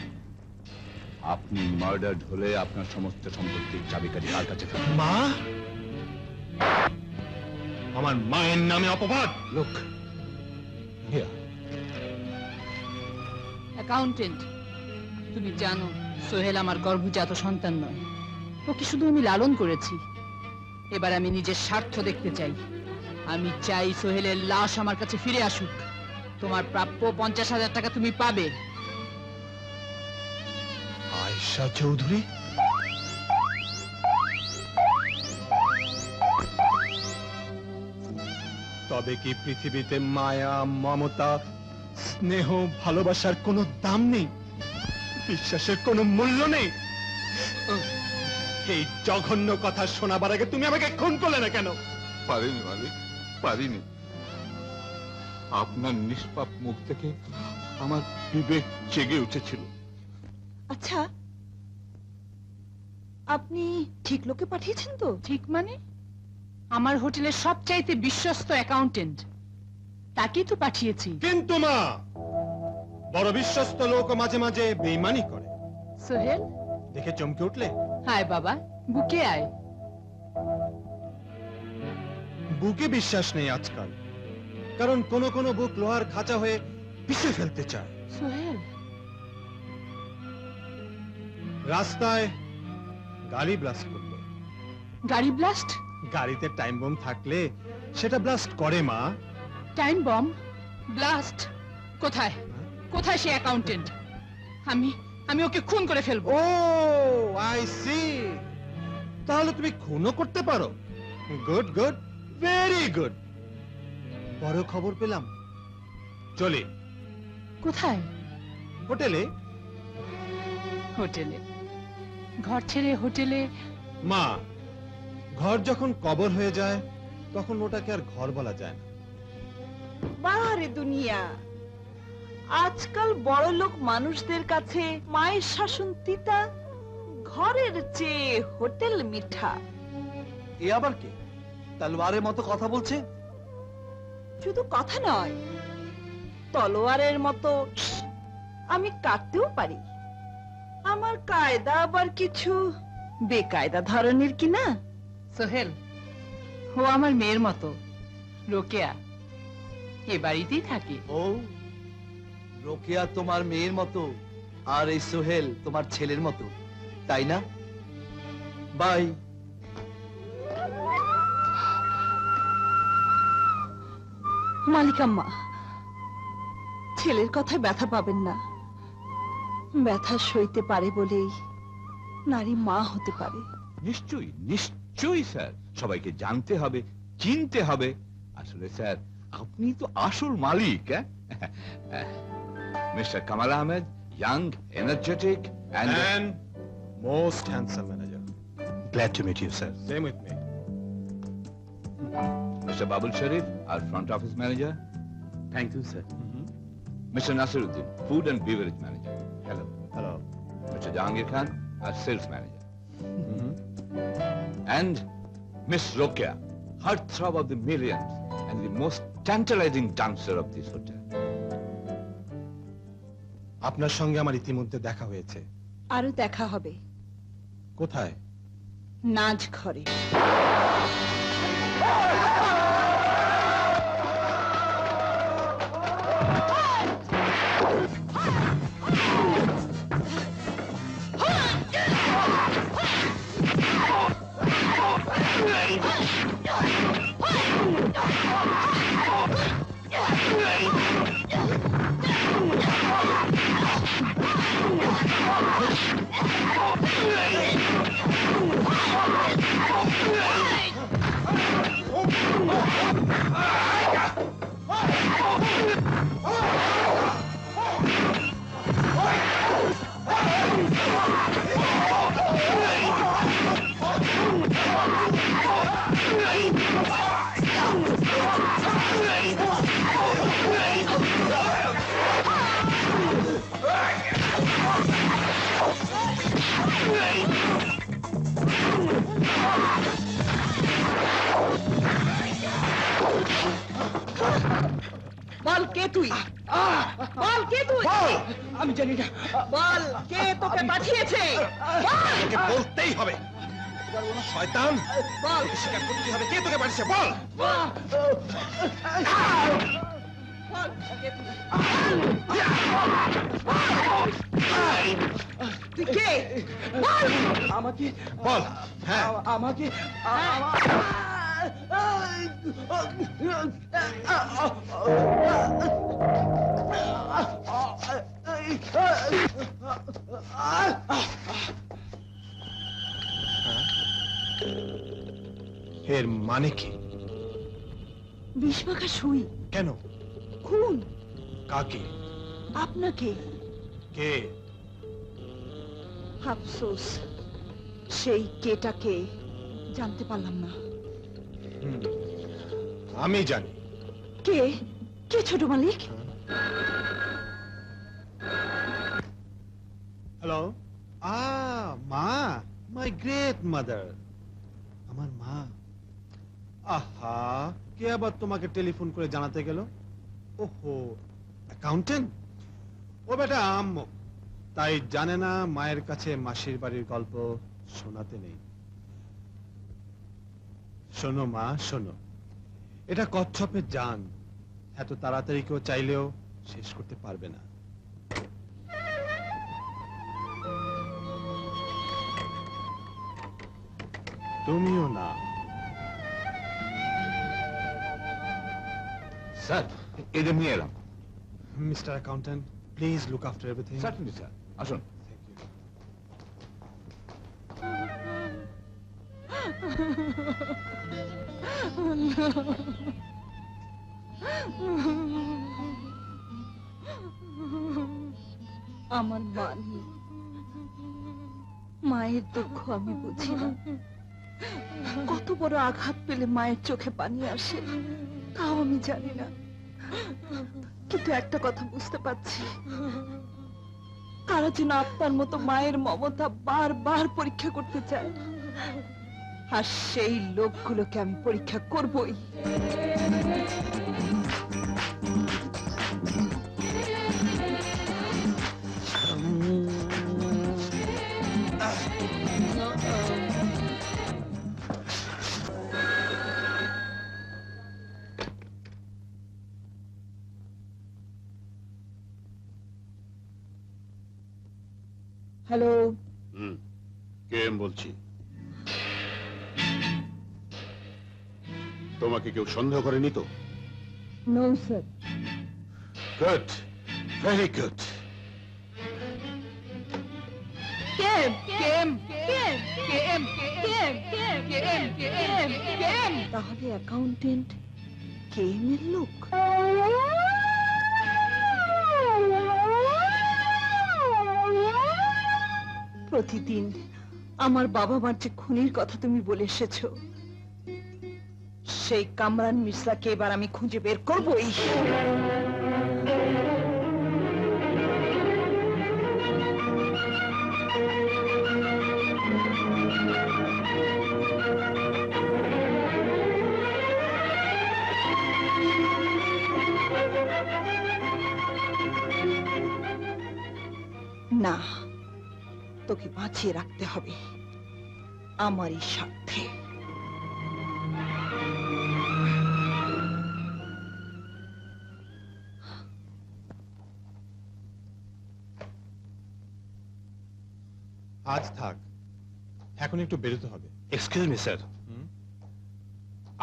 আপনি মার্ডার্ড হলে আপনার সমস্ত সম্পত্তির চাবিকাঠি কার কাছে থাকবে? মা? আমার মায়ের নামে অপবাদ? লোক অ্যাকাউন্টেন্ট, তুমি জানো সোহেল আমার গর্ভজাত সন্তান নয়, ওকে শুধু আমি লালন করেছি। এবার আমি নিজের স্বার্থ দেখতে চাই। আমি চাই সোহেলের লাশ আমার কাছে ফিরে আসুক। তোমার প্রাপ্য 50,000 টাকা তুমি পাবে। আয়েশা চৌধুরী? তবে কি পৃথিবীতে মায়া, মমতা, স্নেহ, ভালোবাসার কোনো দাম নেই? বিশ্বাসের কোনো মূল্য নেই? এই জঘন্য কথা শোনাবার আগে তুমি আমাকে খুন করলে না কেন? পারিনি মালিক, পারিনি। আপনার নিষ্পাপ মুখ থেকে আমার বিবেক জেগে উঠেছিল। আচ্ছা, আপনি ঠিক লোকে পাঠিয়েছেন তো? ঠিক মানে? আমার হোটেলের সবচাইতে বিশ্বস্ত অ্যাকাউন্টেন্ট, তাকেই তো পাঠিয়েছি। কিন্তু মা, বড় বিশ্বস্ত লোক মাঝে মাঝে বেইমানি করে। সোহেল, দেখে চমকে উঠলে? হায় বাবা, বুকে আয়। বুকে বিশ্বাস নেই আজকাল, কারণ কোন কোন বুক লোহার খাঁচা হয়ে পিষে ফেলতে চায়। সোহেল, রাস্তায় গাড়ি ব্লাস্ট করলো। গাড়ি ব্লাস্ট? গাড়িতে টাইম বম থাকলে সেটা ব্লাস্ট করে মা। Time bomb blast? কোথায় কোথায় সে অ্যাকাউন্টেন্ট? আমি ওকে খুন করে ফেলবো। ও আই সি, তাহলে তুমি খুনও করতে পারো। Good good, very good. বড় খবর পেলাম, চলে। কোথায়? হোটেলে। হোটেলে? ঘর ছেড়ে হোটেলে? মা, ঘর যখন কবর হয়ে যায় তখন ওটাকে আর ঘর বলা যায় না। বাহারে দুনিয়া, আজকাল বড় লোক মানুষদের কাছে মায়ের শাসন তিতা, ঘরের চেয়ে হোটেল মিঠা। এ আবার কে? তলোয়ারের মতো কথা বলছে। শুধু কথা নয়, তলোয়ারের মতো আমি কাটতেও পারি। আমার কায়দা আবার কিছু বেকায়দা ধরনের কিনা। সোহেল, ও আমার মেয়ের মতো, রোকেয়া, এ বাড়িতেই থাকে। ও, রোকেয়া তোমার মেয়ের মতো, আর এই সোহেল তোমার ছেলের মতো, তাই না? বাই। মালিকাম্মা, ছেলের কথায় ব্যথা পাবেন না। ব্যথা সইতে পারে বলেই নারী মা হতে পারে। নিশ্চয়ই নিশ্চয়ই স্যার, সবাইকে জানতে হবে, চিনতে হবে। আসলে স্যার, আপনি তো আসল মালিক। Mister Kamal Ahmed, young, energetic and most handsome manager. Glad to meet you, sir. Same with me. Mr. Babul Sharif, our front office manager. Thank you sir. Mr. Nasiruddin, food and beverage manager. Hello. Hello. Mr. Jahangir Khan, our sales manager. And Miss Rokia, heartthrob of the millions and the most tantalizing dancer of this hotel. আপনার সঙ্গে আমার ইতিমধ্যে দেখা হয়েছে। আরো দেখা হবে। কোথায়? নাচ ঘরে। Oh! বল কে তুই, বল কে তুই? আমি জানি না। বল কে তোকে পাঠিয়েছে? তোকে বলতেই হবে শয়তান, বল স্বীকার করতে হবে কে তোকে পাঠিয়েছে, বল। বল কে তুই? তুই কে? বল আমাকে, বল। হ্যাঁ আমাকে এর মানে কি? বিষ-মাখা সুই। কেন? খুন। কাকে? আপনাকে। কে? আফসোস, সেই কেটাকে জানতে পারলাম না। আমি জানি। কে? কে ছোট মালিক? হ্যালো, মা, মাই গ্রেট মাদার, আমার মা। আহা, কে আবার তোমাকে টেলিফোন করে জানাতে গেল? ওহো, অ্যাকাউন্টেন্ট। ও বেটা আম্মু, তাই জানে না মায়ের কাছে মাসির বাড়ির গল্প শোনাতে নেই। শোনো মা, শোনো, এটা কচ্ছপের জান, এত তাড়াতাড়ি কেউ চাইলেও শেষ করতে পারবে না। তুমিও না। স্যার, এদের নিয়ে এলাম। Mister accountant, please look after everything. Certainly sir, আসুন। Thank you. আমার মা নেই, মায়ের দুঃখ আমি বুঝি না। কত বড় আঘাত পেলে মায়ের চোখে পানি আসে তাও আমি জানি না, কিন্তু একটা কথা বুঝতে পারছি, তারা যেন আপনার মতো মায়ের মমতা বারবার পরীক্ষা করতে চায়, আর সেই লোকগুলোকে আমি পরীক্ষা করবই। হ্যালো, কে বলছি? তোমাকে কেউ সন্দেহ করেনি তো? No sir. Good, very good. কেম কেম কেম কেম কেম কেম কেম কেম কেম, তাহলে অ্যাকাউন্টেন্ট কেম এর লোক। প্রতিদিন আমার বাবা মার যে খুনির কথা তুমি বলে এসেছো, সেই কামরান মির্জাকে এবার আমি খুঁজে বের করবই। না, তোকে বাঁচিয়ে রাখতে হবে আমারই স্বার্থে। আজ থাক, এখন একটু বেরোতে হবে। এক্সকিউজ মি স্যার,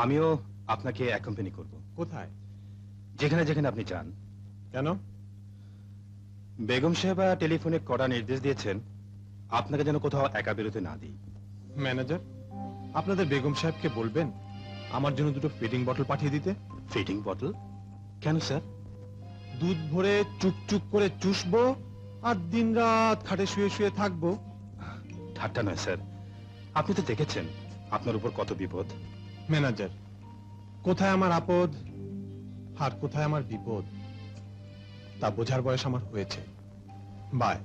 আমিও আপনাকে অ্যাকম্পানি করব। কোথায়? যেখানে যেখানে আপনি যান। কেন? বেগম সাহেবা টেলিফোনে কড়া নির্দেশ দিয়েছেন আপনাকে যেন কোথাও একা বেরোতে না দিই। ম্যানেজার, আপনাদের বেগম সাহেবকে বলবেন আমার জন্য দুটো ফিডিং বটল পাঠিয়ে দিতে। Feeding bottle? কেন স্যার? দুধ ভরে চুপচুপ করে চুষবো আর দিনরাত খাটে শুয়ে শুয়ে থাকবো। ঠাট্টা নয় স্যার, আপনি তো দেখেছেন আপনার উপর কত বিপদ। ম্যানেজার, কোথায় আমার আপদ আর কোথায় আমার বিপদ তা বোঝার বয়স আমার হয়েছে। বাই।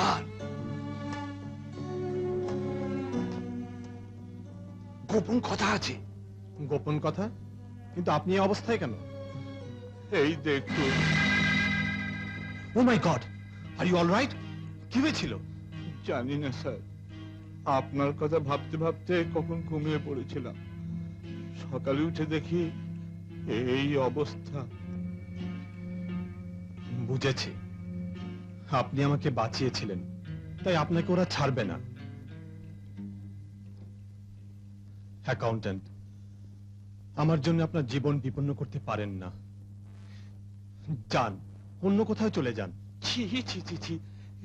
স্যার, গোপন কথা আছে। গোপন কথা? কিন্তু আপনি এই অবস্থায় কেন? এই দেখুন। ও মাই গড, আর ইউ অলরাইট? কি হয়েছিল? জানি না স্যার, আপনার কথা ভাবতে ভাবতে কখন ঘুমিয়ে পড়েছিলাম, সকালে উঠে দেখি এই অবস্থা। বুঝেছি, আপনি আমাকে বাঁচিয়েছিলেন, তাই আপনাকে ওরা ছাড়বে না। অ্যাকাউন্টেন্ট, আমার জন্য আপনার জীবন বিপন্ন করতে পারেন না। যান, অন্য কোথাও চলে যান। ছি ছি ছি ছি,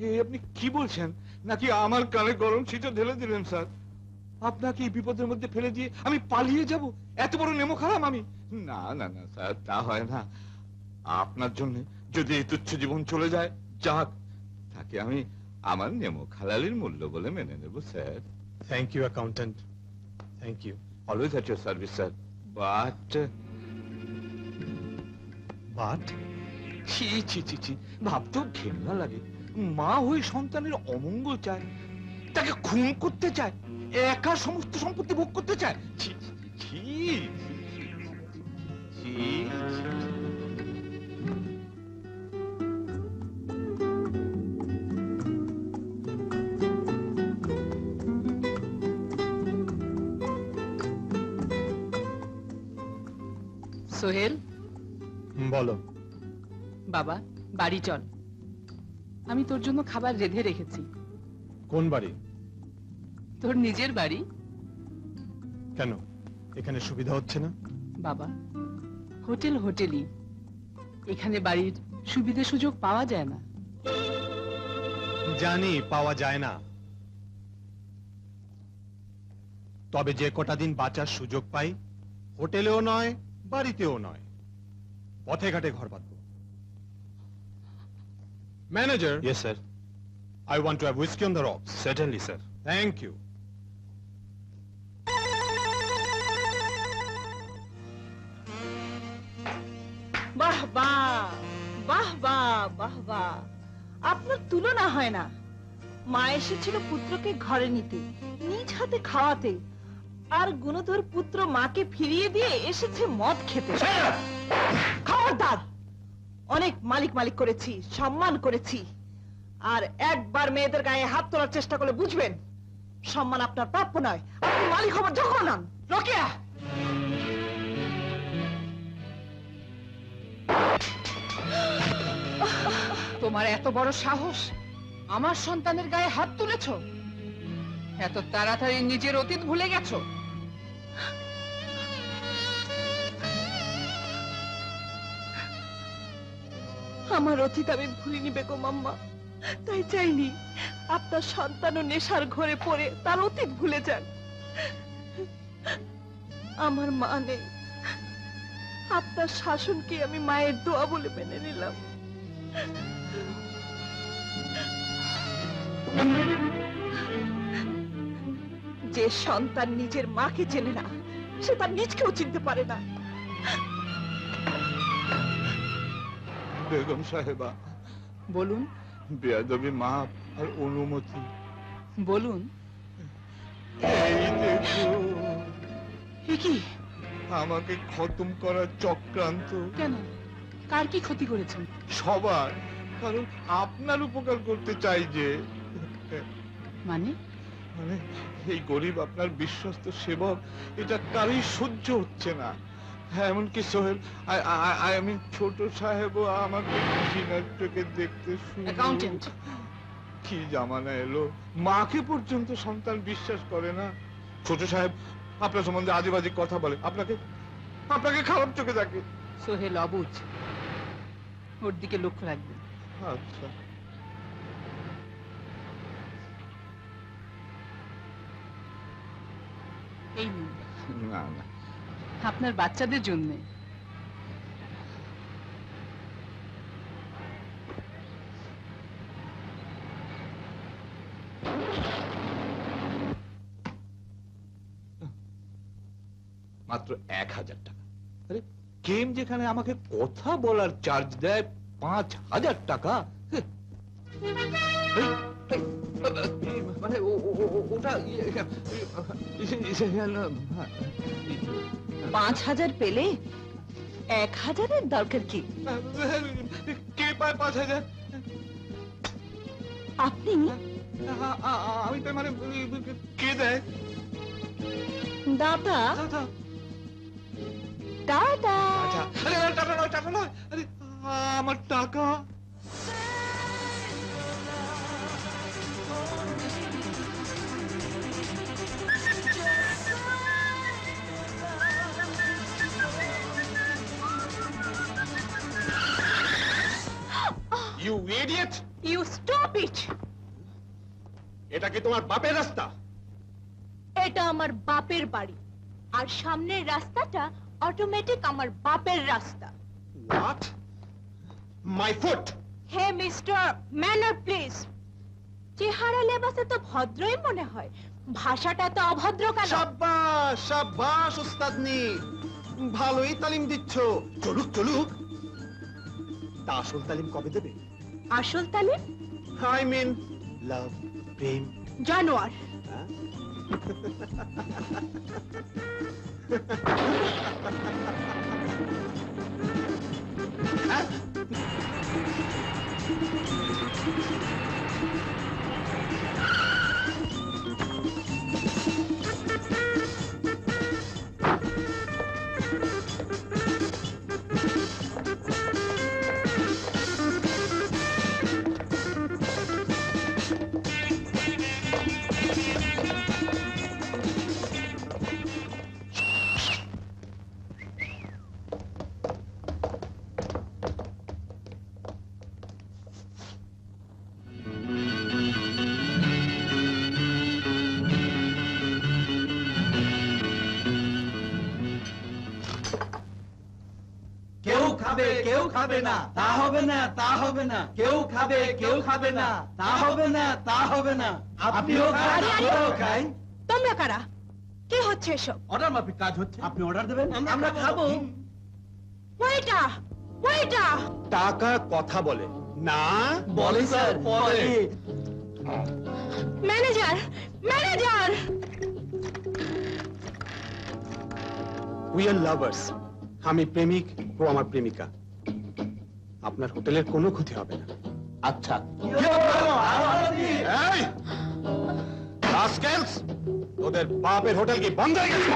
এ আপনি কি বলছেন? নাকি আমার কানে গরম ছিটা ঢেলে দিলেন স্যার? আপনাকে এই বিপদের মধ্যে ফেলে দিয়ে আমি পালিয়ে যাব? এত বড় নেমো খারাপ আমি? না না না স্যার, তা হয় না। আপনার জন্য যদি এই তুচ্ছ জীবন চলে যায়, যাক, তাকে আমি আমার নেমো খালালির মূল্য বলে মেনে নেব sir. Thank you accountant, thank you. Always at your service sir. But but ছি ছি ছি ছি, ভাবতেও ঘেন্না লাগে। মা হয়ে সন্তানের অমঙ্গল চায়, তাকে খুন করতে চায়, একা সমস্ত সম্পত্তি ভোগ করতে চায়। ছি ছি ছি ছি ছি। সোহেল, বলো। বাবা বাড়ি চল, আমি তোর জন্য খাবার রেঁধে রেখেছি। কোন বাড়ি? তোর নিজের বাড়ি। কেন, এখানে সুবিধা হচ্ছে না? বাবা, হোটেল হোটেলই, এখানে বাড়ির সুবিধে সুযোগ পাওয়া যায় না। জানি পাওয়া যায় না, তবে যে কটা দিন বাঁচার সুযোগ পাই, হোটেলেও নয়, বাড়িতেও নয়, পথে ঘাটে ঘর বাঁধবো। Manager. Yes, sir. I want to have whiskey on the rocks. Certainly, sir. Thank you. বাহ বাহ, বাহ বাহ, বাহ বাহ, আপনার তুলনা হয় না। মা এসেছিল পুত্রকে ঘরে নিতে, নিজ হাতে খাওয়াতে, আর গুণধর পুত্র মাকে ফিরিয়ে দিয়ে এসেছে মদ খেতে। খবরদার! অনেক মালিক মালিক করেছি, সম্মান করেছি, আর একবার মেয়েদের গায়ে হাত তোলার চেষ্টা করলে বুঝবেন সম্মান আপনার প্রাপ্য নয়। আপনি মালিক হবার যোগ্য নন। রোকেয়া! তোমার এত বড় সাহস, আমার সন্তানের গায়ে হাত তুলেছ? এত তাড়াতাড়ি নিজের অতীত ভুলে গেছো? আমার অতীত আমি ভুলিনি বেগম আম্মা, তাই চাইনি আপনার সন্তানও নেশার ঘরে পড়ে তার অতীত ভুলে যান। আমার মা নেই, আপনার শাসনকে আমি মায়ের দোয়া বলে মেনে নিলাম। যে সন্তান নিজের মাকে চেনে না, সে তার নিজকেও চিনতে পারে না। বেগম সাহেবা, বলুন। বেয়াদবি মাপ আর অনুমতি। বলুন। এই দেখুন, এ কি? আমাকে খতম করার চক্রান্ত। কেন, কার কি ক্ষতি করেছেন? সবার, কারণ আপনার উপকার করতে চাই যে। মানে? মানে এই গরিব আপনার বিশ্বস্ত সেবক, এটা কারই সহ্য হচ্ছে না। হ্যাঁ, এমনকি সোহেল, আমি ছোট সাহেবও আমাকে ঘৃণার চোখে দেখতে শুরু। অ্যাকাউন্টেন্ট। কি জামানা এলো, মাকে পর্যন্ত সন্তান বিশ্বাস করে না। ছোট সাহেব আপনার সম্বন্ধে আজে বাজে কথা বলে, আপনাকে খারাপ চোখে দেখে। সোহেল অবুঝ, ওর দিকে লক্ষ্য রাখবেন। আচ্ছা। এই নিন, না না, আপনার বাচ্চাদের জন্য। মাত্র 1000 টাকা। আরে কেম যেখানে আমাকে কথা বলার চার্জ দেয় 5000 টাকা। এই, মানে ওটা 5,000 পেলে 1,000-এর দরকার কি? কে পায় 5,000? আপনি? আমি তো মানে কে দেয়? দাদা দাদা। দাদা আচ্ছা, আরে টাকা নয়, আরে আমার টাকা। You idiot! You stop it. এটা কি তোমার বাপের রাস্তা? এটা আমার বাপের বাড়ি, আর সামনের রাস্তাটা অটোমেটিক আমার বাপের রাস্তা। What? My foot! Hey mister, manner please. চেহারা লেবাসে তো ভদ্রই মনে হয়, ভাষাটা তো অভদ্র কেন? সাব্বাস সাব্বাস উস্তাদনি, ভালোই তালিম দিচ্ছ। চলুক চলুক, তা আসল তালিম কবে দেবে? আসল তালিম? আই মিন লাভ, প্রেম। জানোয়ার। হ্যাঁ? কেউ খাবে না, তা হবে না, তা হবে না। কেউ খাবে না, তা হবে না, তা হবে না। আপনিও খান, আমরাও খাই। তোমরা কারা? কি হচ্ছে এসব? অর্ডার মাফিক কাজ হচ্ছে, আপনি অর্ডার দেবেন, আমরা খাবো। Waiter, waiter! টাকা কথা বলে না? বলে স্যার, বলে। Manager, manager! We are lovers. আমি প্রেমিক, ও আমার প্রেমিকা। আপনার হোটেলের কোনো ক্ষতি হবে না। আচ্ছা, এই রাস্কেলস, ওদের বাপের হোটেল কি বন্ধ হয়ে গেছে?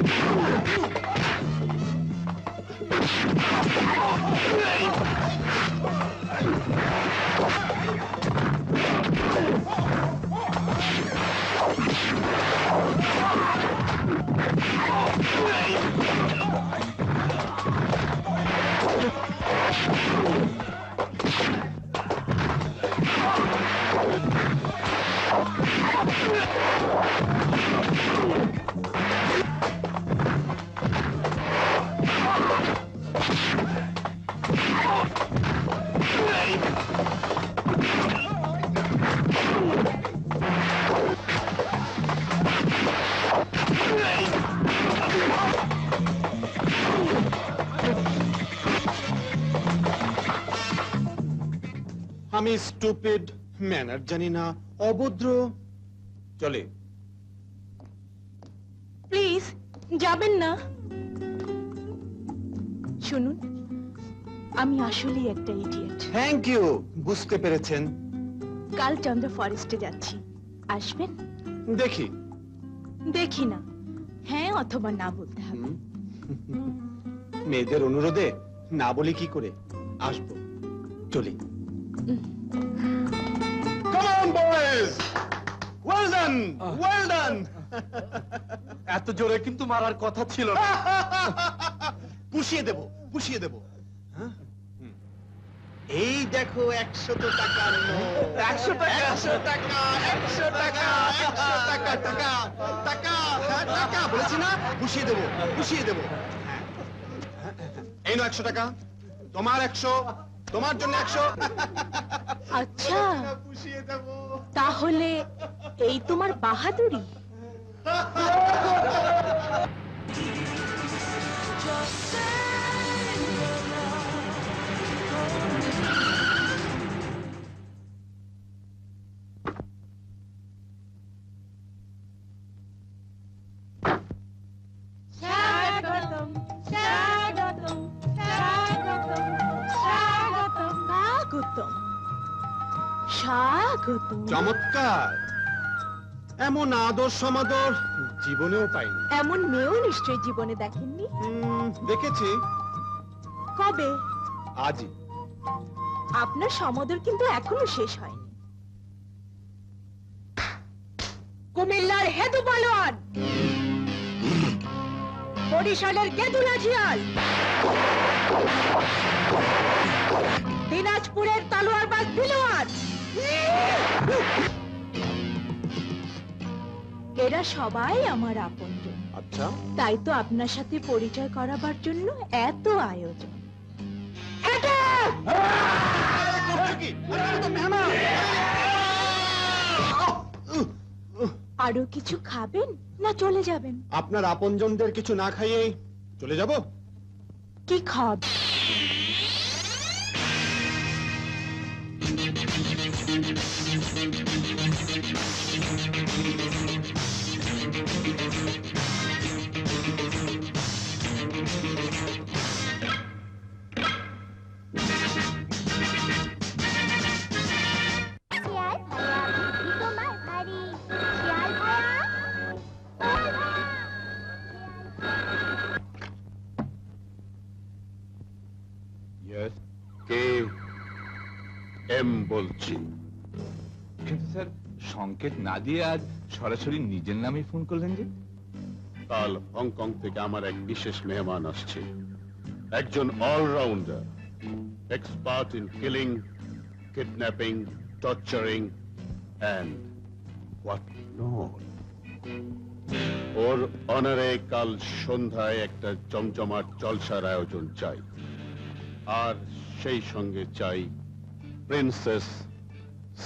আমি স্টুপিড, ম্যানার জানি না, অভদ্র। চলে। প্লিজ যাবেন না। শুনুন, আমি আসলেই একটা ইডিয়েট। থ্যাংক ইউ, বুঝতে পেরেছেন। কাল চন্দ্র ফরেস্টে যাচ্ছি, আসবেন? দেখি। দেখি না, হ্যাঁ অথবা না বলতে হবে। মেয়েদের অনুরোধে না বলি কি করে? আসবো, চলি। Come on, boys! Well done! Well done! এত জোরে কিন্তু মারার কথা ছিল না। পুষিয়ে দেব, পুষিয়ে দেব। হ্যাঁ? এই দেখো 100 টাকার নোট। 100 টাকা, 100 টাকা, 100 টাকা, 100 টাকা, টাকা, টাকা, হ্যাঁ, টাকা বলেছি না? পুষিয়ে দেব, পুষিয়ে দেব। এই নাও 100 টাকা, তোমার 100, তোমার জন্য 100। আচ্ছা, পুষিয়ে দেব। তাহলে এই তোমার বাহাদুরি? স্বাগতম স্বাগতম স্বাগতম স্বাগতম স্বাগতম। চমৎকার, এমন আদর সমাদর জীবনেও পাইনি। এমন মেয়েও নিশ্চয়ই জীবনে দেখেননি। দেখেছি, কবে? আজই। আপনার সমাদর কিন্তু এখনো শেষ হয়নি। কুমিল্লার হেতু পালোয়ান, বরিশালের কেতুলা জিয়াল, দিনাজপুরের তালোয়ারবাজ দিলোয়ার, এরা সবাই আমার আপনজন। আচ্ছা, তাই তো আপনার সাথে পরিচয় করাবার জন্য এত আয়োজন। আরো কিছু খাবেন না চলে যাবেন? আপনার আপনজনদের কিছু না খাইয়ে চলে যাব? কি খাব? ইয়েস, কে? এম বলছি। কিন্তু স্যার সংকেত না দিয়ে আজ সরাসরি নিজের নামে ফোন করলেন যে? কাল হংকং থেকে আমার এক বিশেষ মেহমান আসছে, একজন allrounder, expert in killing, kidnapping, torturing and what not. ওর অনারে কাল সন্ধ্যায় একটা জমজমাট জলসার আয়োজন চাই, আর সেই সঙ্গে চাই প্রিন্সেস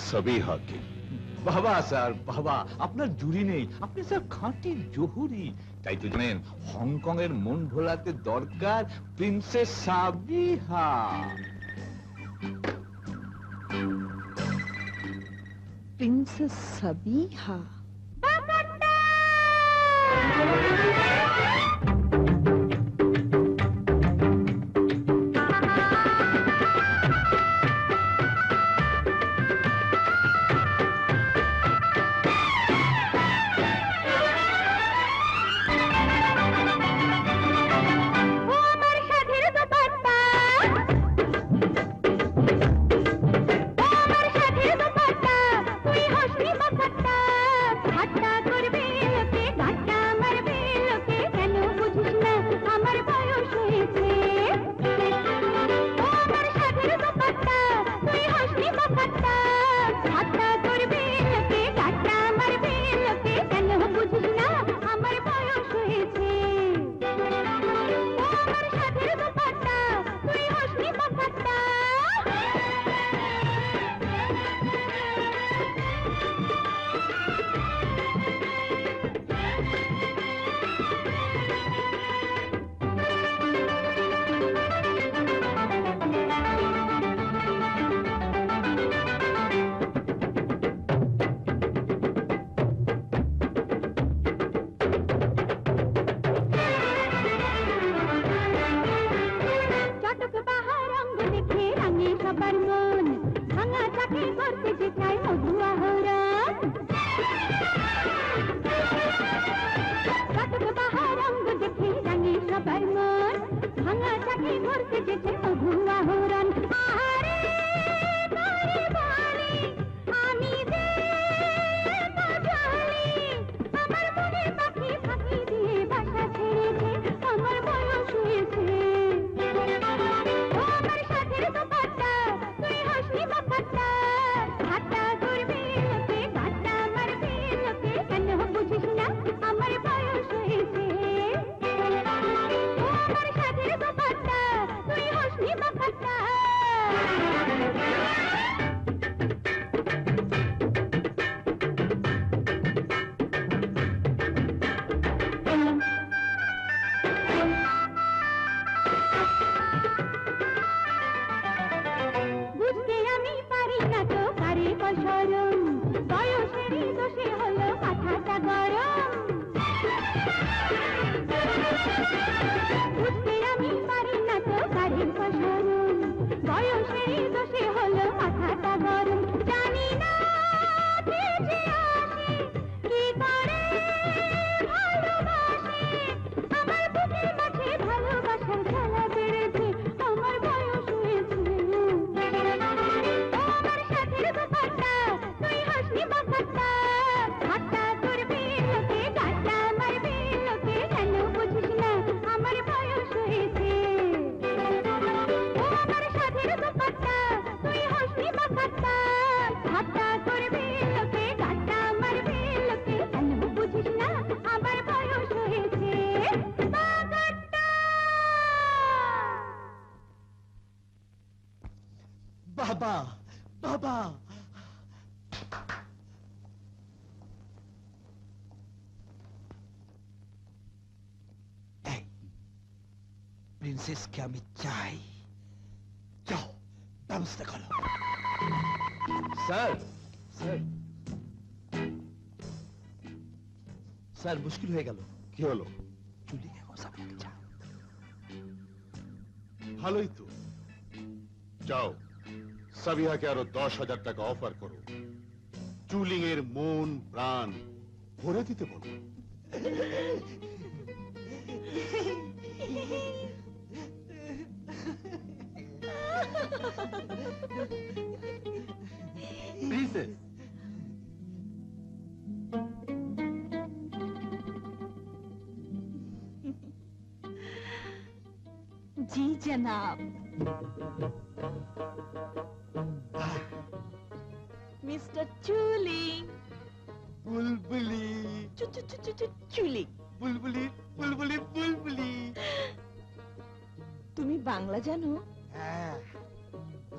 সাবিহাকে। বাবা স্যার বাবা, আপনার জুড়ি নেই, আপনি স্যার খাঁটি জহুরি। তাই তো জানেন, হংকং এর মন ভোলাতে দরকার প্রিন্সেস সাবিহা। প্রিন্সেস সাবিহা। আমার সাথে বাবা বাবা প্রিন্সেসকে আমি চাই, যাও ব্যবস্থা করো। স্যার স্যার স্যার মুশকিল হয়ে গেল। কি হলো? চুলি যাও। ভালোই তো, যাও সাবিহাকে আরো 10,000 টাকা অফার করো, চুলিং এর মন প্রাণ ভরে দিতে বলো। প্রিন্সেস জি জনাব। মিস্টার চুলিং। বুলবুলি চুলিং। বুলবুলি বুলবুলি বুলবুলি। তুমি বাংলা জানো? হ্যাঁ,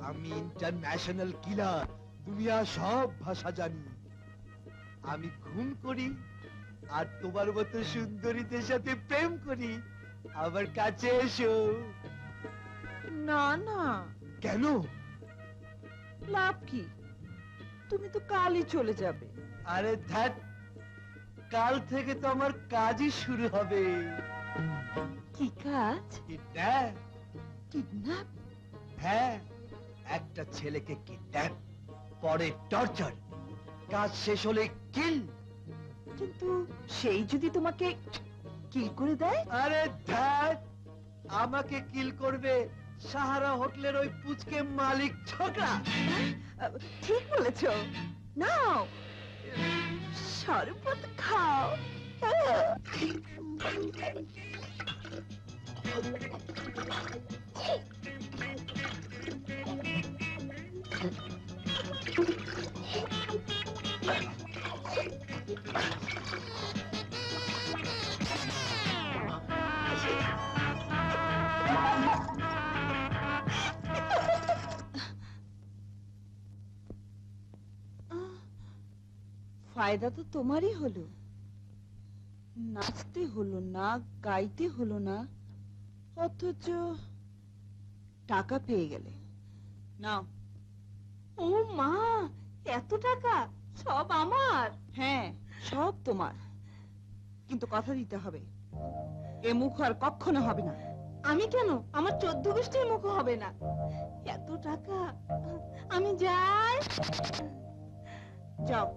আমি ইন্টারন্যাশনাল কিলার, দুনিয়া সব ভাষা জানি। আমি খুন করি আর তোমার মতো সুন্দরীদের সাথে প্রেম করি। আমার কাছে এসো। না না, কেন? লাভ কি? তুমি তো কালই চলে যাবে। আরে ধ্যাত, কাল থেকে তো আমার কাজই শুরু হবে। কি কাজ? কিডন্যাপ। কিডন্যাপ? হ্যাঁ, একটা ছেলেকে কিডন্যাপ, পরে টর্চার, কাজ শেষ হলে কিল। কিন্তু সেই যদি তোমাকে কিল করে দেয়? আরে ধ্যাত, আমাকে কিল করবে সাহারা হোটেলের ওই পুচকে মালিক ছোকরা। ঠিক বলেছো। নাও শরবত খাও। ফায়দা তো তোমারই হলো, নাচতে হলো না, গাইতে হলো না, অথচ টাকা পেয়ে গেলে। নাও। ও মা, এত টাকা সব আমার? হ্যাঁ, সব তোমার, কিন্তু কথা দিতে হবে, এ মুখ আর কখনো হবে না। আমি কেন? আমার 14 গোষ্ঠীর মুখ হবে না। এত টাকা, আমি যাই। যাও।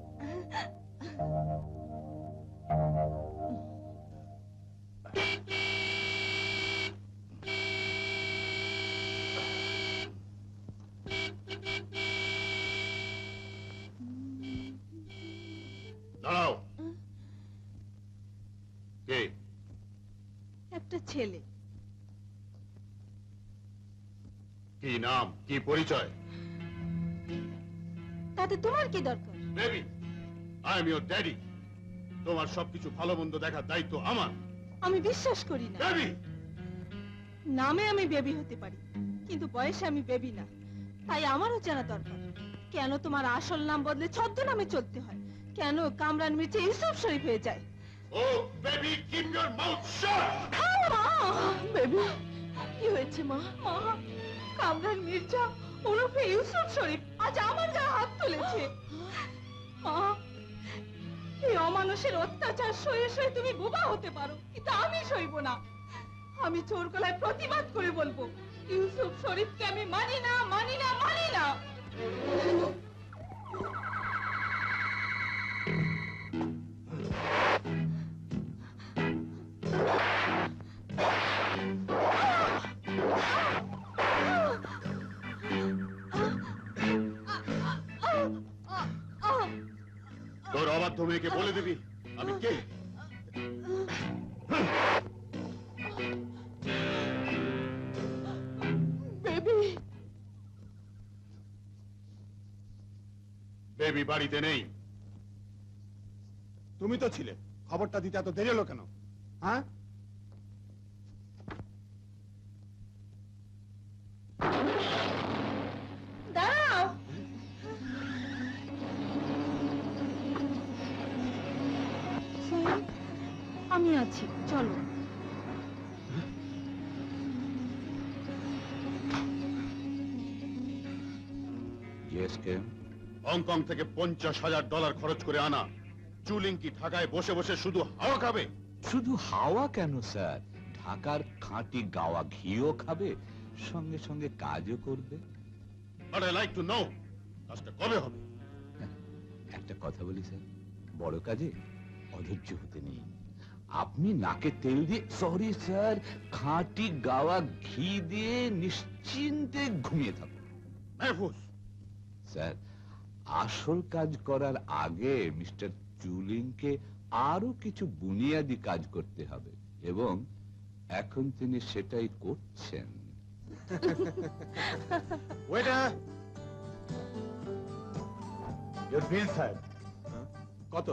দাঁড়াও। কে? একটা ছেলে। কি নাম, কি পরিচয়? তাতে তোমার কি দরকার? Baby, I am your daddy. তোমার সবকিছু ভালো মন্দ দেখার দায়িত্ব আমার। আমি বিশ্বাস করি না। বেবি, নামে আমি বেবি হতে পারি, কিন্তু বয়সে আমি বেবি না। তাই আমারও জানা দরকার, কেন তোমার আসল নাম বদলে ছদ্মনামে চলতে হয়? কেন কামরান মির্জা ইউসুফ শরীফ হয়ে যায়? Oh baby, keep your mouth shut. Baby, কি হয়েছে মা? মা, কামরান মির্জা ওরফে ইউসুফ শরীফ আজ আমার গায়ে হাত তুলেছে। মা, এই অমানুষের অত্যাচার সয়ে সয়ে তুমি বোবা হতে পারো, কিন্তু আমি সইব না। আমি চোর গলায় প্রতিবাদ করে বলবো, ইউসুফ শরীফকে আমি মানি না, মানি না, মানি না। তোর অবাধ্য মেয়েকে বলে দিবি আমি কে। বেবি। বেবি বাড়িতে নেই। তুমি তো ছিলে, খবরটা দিতে এত দেরি হলো কেন? হ্যাঁ, দাঁড়াও। আমি আছি, চলো। হংকং থেকে $50,000 খরচ করে আনা চুলিং কি ঢাকায় বসে বসে শুধু হাওয়া খাবে? শুধু হাওয়া কেন স্যার, ঢাকার খাঁটি গাওয়া ঘিও খাবে, সঙ্গে সঙ্গে কাজও করবে। But I like to know, কাজটা কবে হবে? একটা কথা বলি স্যার, বড় কাজে অধৈর্য হতে নেই। আপনি নাকে তেল দিয়ে, সরি স্যার, খাঁটি গাওয়া ঘি দিয়ে নিশ্চিন্তে ঘুমিয়ে থাকুন। মেহফুজ, স্যার, আসল কাজ করার আগে মিস্টার চুলিংকে আরো কিছু বুনিয়াদি কাজ করতে হবে, এবং এখন তিনি সেটাই করছেন। Waiter, Your bill, sir. কত?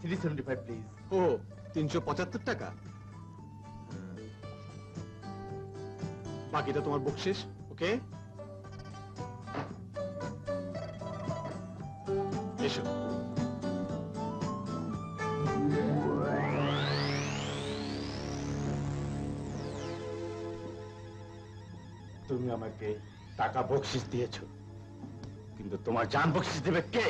375, please. ও, 375 টাকা। বাকিটা তোমার বকশিস, ওকে? এসো। তুমি আমাকে টাকা বকশিস দিয়েছো, কিন্তু তোমার জান বকশিস দেবে কে?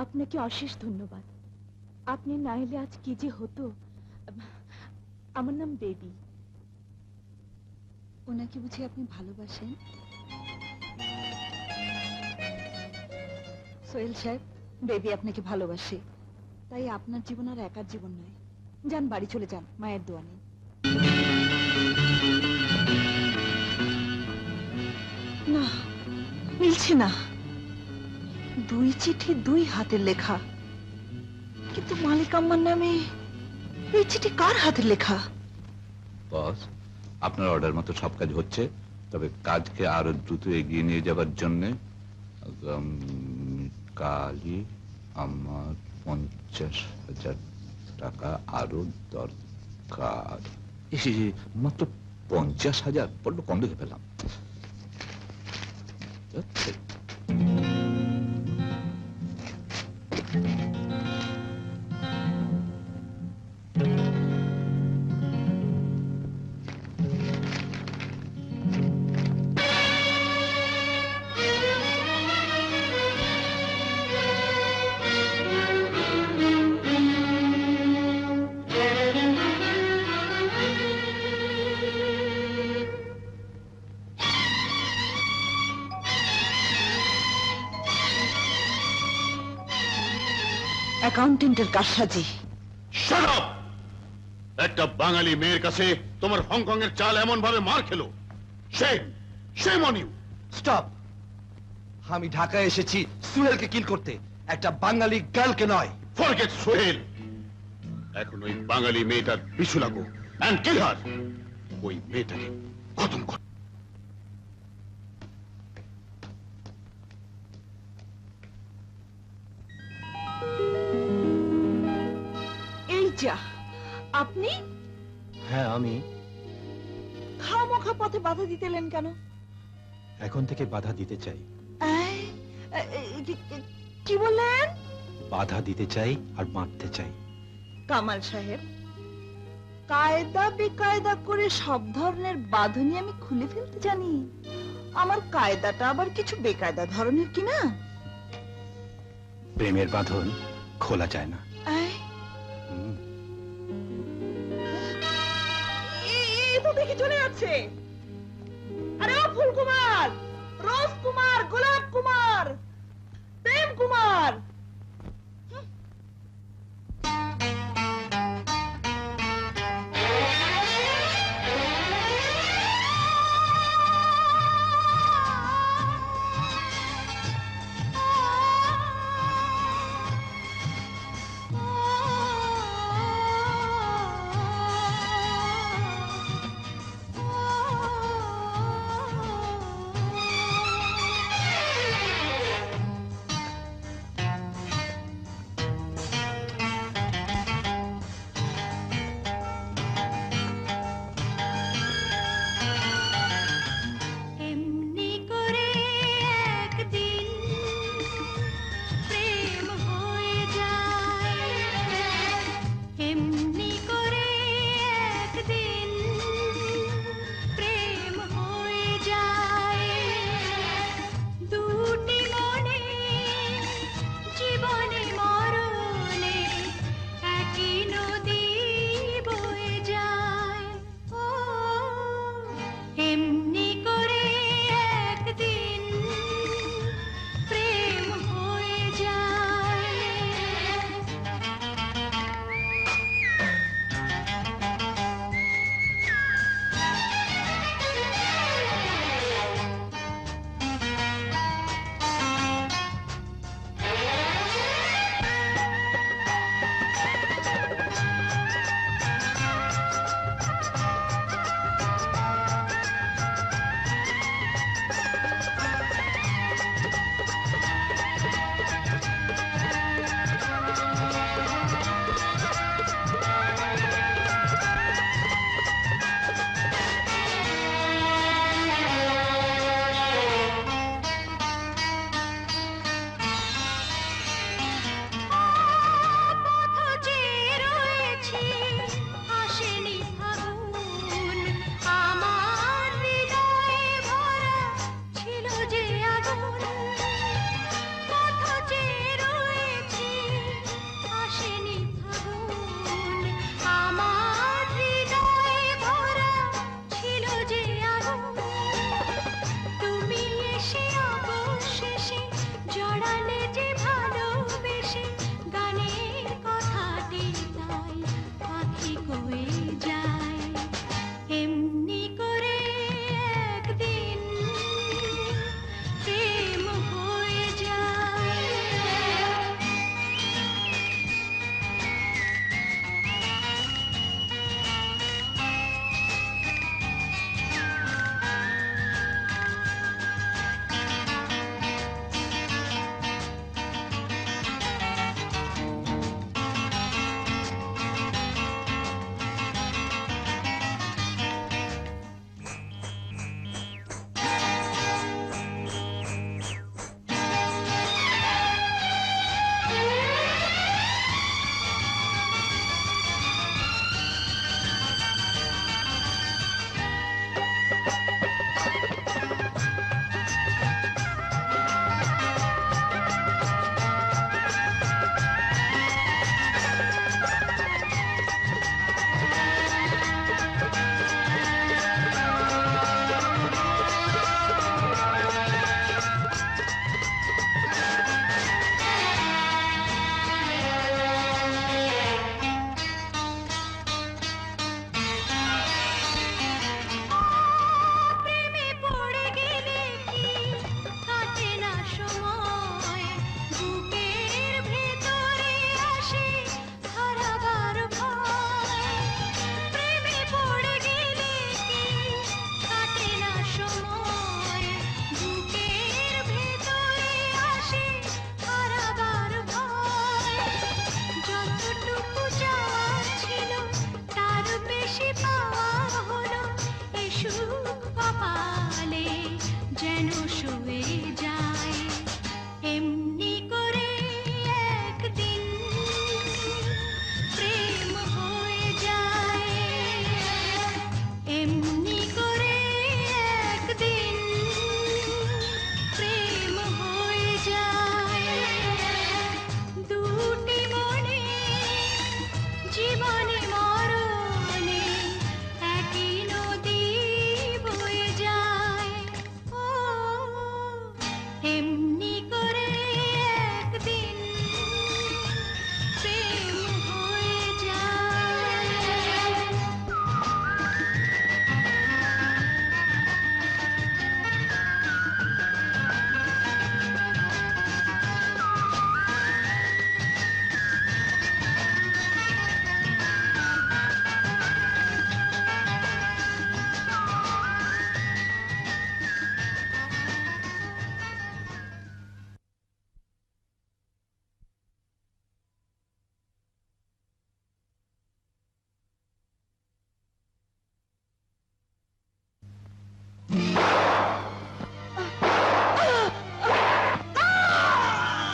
আপনাকে অশেষ ধন্যবাদ। আপনি না এলে আজ কি যে হতো। আমার নাম বেবি। ওনাকে বুঝি আপনি ভালোবাসেন? সোহেল সাহেব, বেবি আপনাকে ভালোবাসে, তাই আপনার জীবন আর একার জীবন নয়। যান, বাড়ি চলে যান, মায়ের দোয়া নেই। না, মিলছে না। দুই চিঠি দুই হাতের লেখা, কিন্তু মালিক আম্মার নামে এই চিঠি কার হাতের লেখা? বস, আপনার অর্ডার মতো সব কাজ হচ্ছে, তবে কাজকে আরো দ্রুত এগিয়ে নিয়ে যাবার জন্য কালই আমার 50,000 টাকা আরো দরকার। মাত্র 50,000, বড্ড কম দেখে পেলাম। অ্যাকাউন্টেন্টের কারসাজি। Shut up! একটা বাঙালি মেয়ের কাছে তোমার হংকং এর চাল এমন ভাবে মার খেলো। Shame on you! স্টপ! আমি ঢাকায় এসেছি সুহেলকে কিল করতে, একটা বাঙালি গার্লকে নয়। ফরগেট সোহেল, এখন ওই বাঙালি মেয়েটার পিছু লাগো এন্ড কিল হার। ওই মেয়েটাকে খতম কর। এই যা, আপনি হ্যাঁ আমি। খামোখা পথে বাধা দিতেলেন কেন? এখন থেকে বাধা দিতে চাই। এই, কি বললেন? বাধা দিতে চাই আর বাঁধতে চাই। কামাল সাহেব, কায়দা বেকায়দা করে সব ধরনের বাঁধনই আমি খুলে ফেলতে জানি। আমার কায়দাটা আবার কিছু বেকায়দা ধরনের কিনা। প্রেমের বাঁধন খোলা যায় না। এই, হুম। এই তো দেখি চলে যাচ্ছে। আরে ও ফুলকুমার, রোজ কুমার, গোলাপ কুমার, প্রেম কুমার।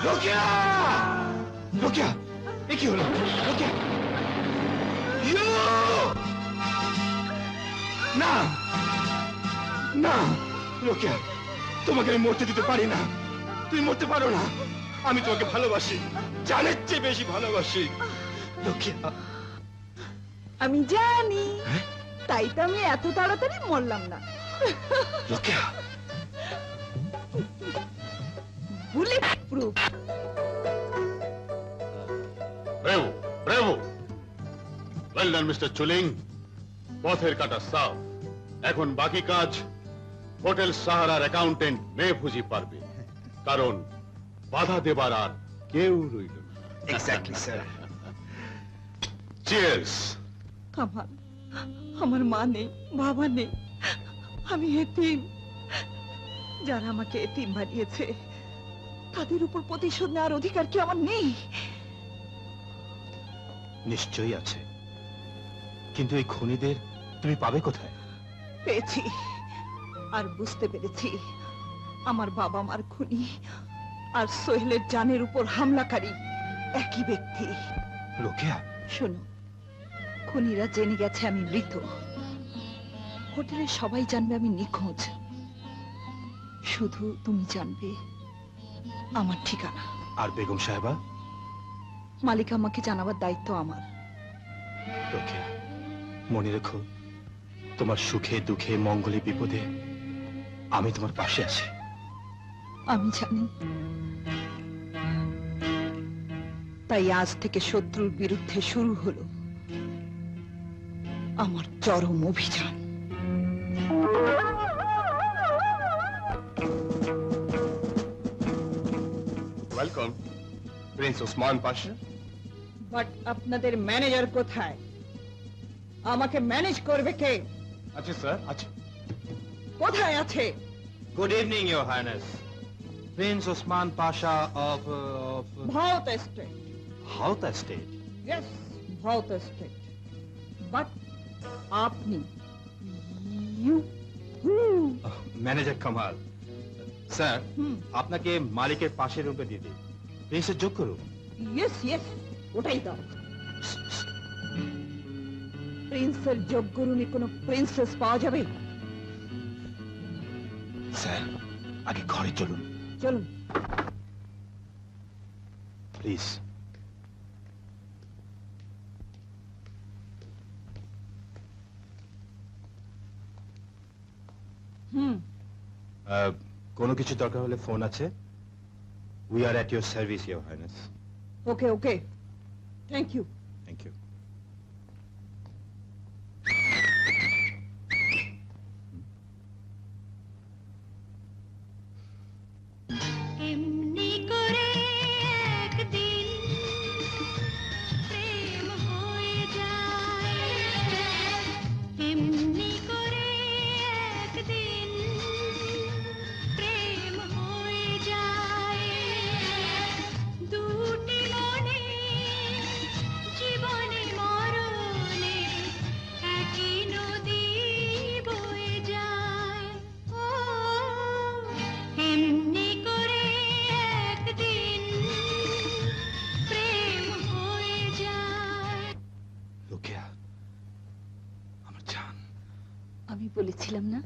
রোকেয়া! রোকেয়া! এ কি হলো? রোকেয়া! ইয়ো! না! না! রোকেয়া, তোমাকে আমি মরতে দিতে পারি না। তুমি মরতে পারো না। আমি তোমাকে ভালোবাসি, জানের চেয়ে বেশি ভালোবাসি। রোকেয়া! আমি জানি, তাই তো আমি এত তাড়াতাড়ি মরলাম না। Rokeya! Bullet proof. Bravo bravo well done mister চুলিং, পথের কাটা সাফ। এখন বাকি কাজ হোটেল সাহারার অ্যাকাউন্টেন্ট মেহফুজি পারবে, কারণ বাধা দেবার আর কেউ রইল না। Exactly sir. চিয়ার্স। কামাল, আমার মা নেই, বাবা নেই, আমি এতিম। যারা আমাকে এতিম বানিয়েছে তাদের উপর প্রতিশোধ নেওয়ার অধিকার কি আমার নেই? নিশ্চয়ই আছে, কিন্তু এই খুনিদের তুমি পাবে কোথায়? পেয়েছি, আর বুঝতে পেরেছি আমার বাবা মার খুনি আর সোহেলের জানের উপর হামলাকারী একই ব্যক্তি। রোকেয়া! শোনো, খুনিরা জেনে গেছে আমি মৃত। হোটেলে সবাই জানবে আমি নিখোঁজ। শুধু তুমি জানবে আমার ঠিকানা। আর বেগম সাহেবা? মালিক আমাকে জানাবার দায়িত্ব আমার। রোকেয়া, মনে রেখো, তোমার সুখে দুঃখে মঙ্গলে বিপদে আমি তোমার পাশে আছি। আমি জানি, তাই আজ থেকে শত্রুর বিরুদ্ধে শুরু হলো আমার চরম অভিযান। Welcome Prince Osman Pasha. But আপনাদের ম্যানেজার কোথায়? আমাকে ম্যানেজ করবে কে? আচ্ছা স্যার, আচ্ছা। কোথায় আছে? Good evening, your highness. Prince Osman Pasha of Bharat state. হাওতা state. Yes, Bharat state. But আপনি ইউ ম্যানেজার কামাল স্যার, আপনাকে মালিকের পাশের রুমে দিয়ে দিই। প্রিন্সের যোগ করুন। ইয়েস ইয়েস, ওটাই দাও। প্রিন্সের যোগ্য রুমে কোনো প্রিন্সেস পাওয়া যাবে? স্যার, আগে ঘরে চলুন। চলুন। প্লিজ। কোনো কিছু দরকার হলে ফোন আছে। We are at your service, your highness. Okay okay, thank you. Thank you. এমনি করে একদিন প্রেম হয়ে যায়, এমনি করে একদিন প্রেম হয়ে যায়, দুটি মনে জীবনে মরণে একই নদী বয়ে যায়। ও এমনি করে একদিন প্রেম হয়ে যায়। রোকেয়া, আমার জান। আমি বলেছিলাম না,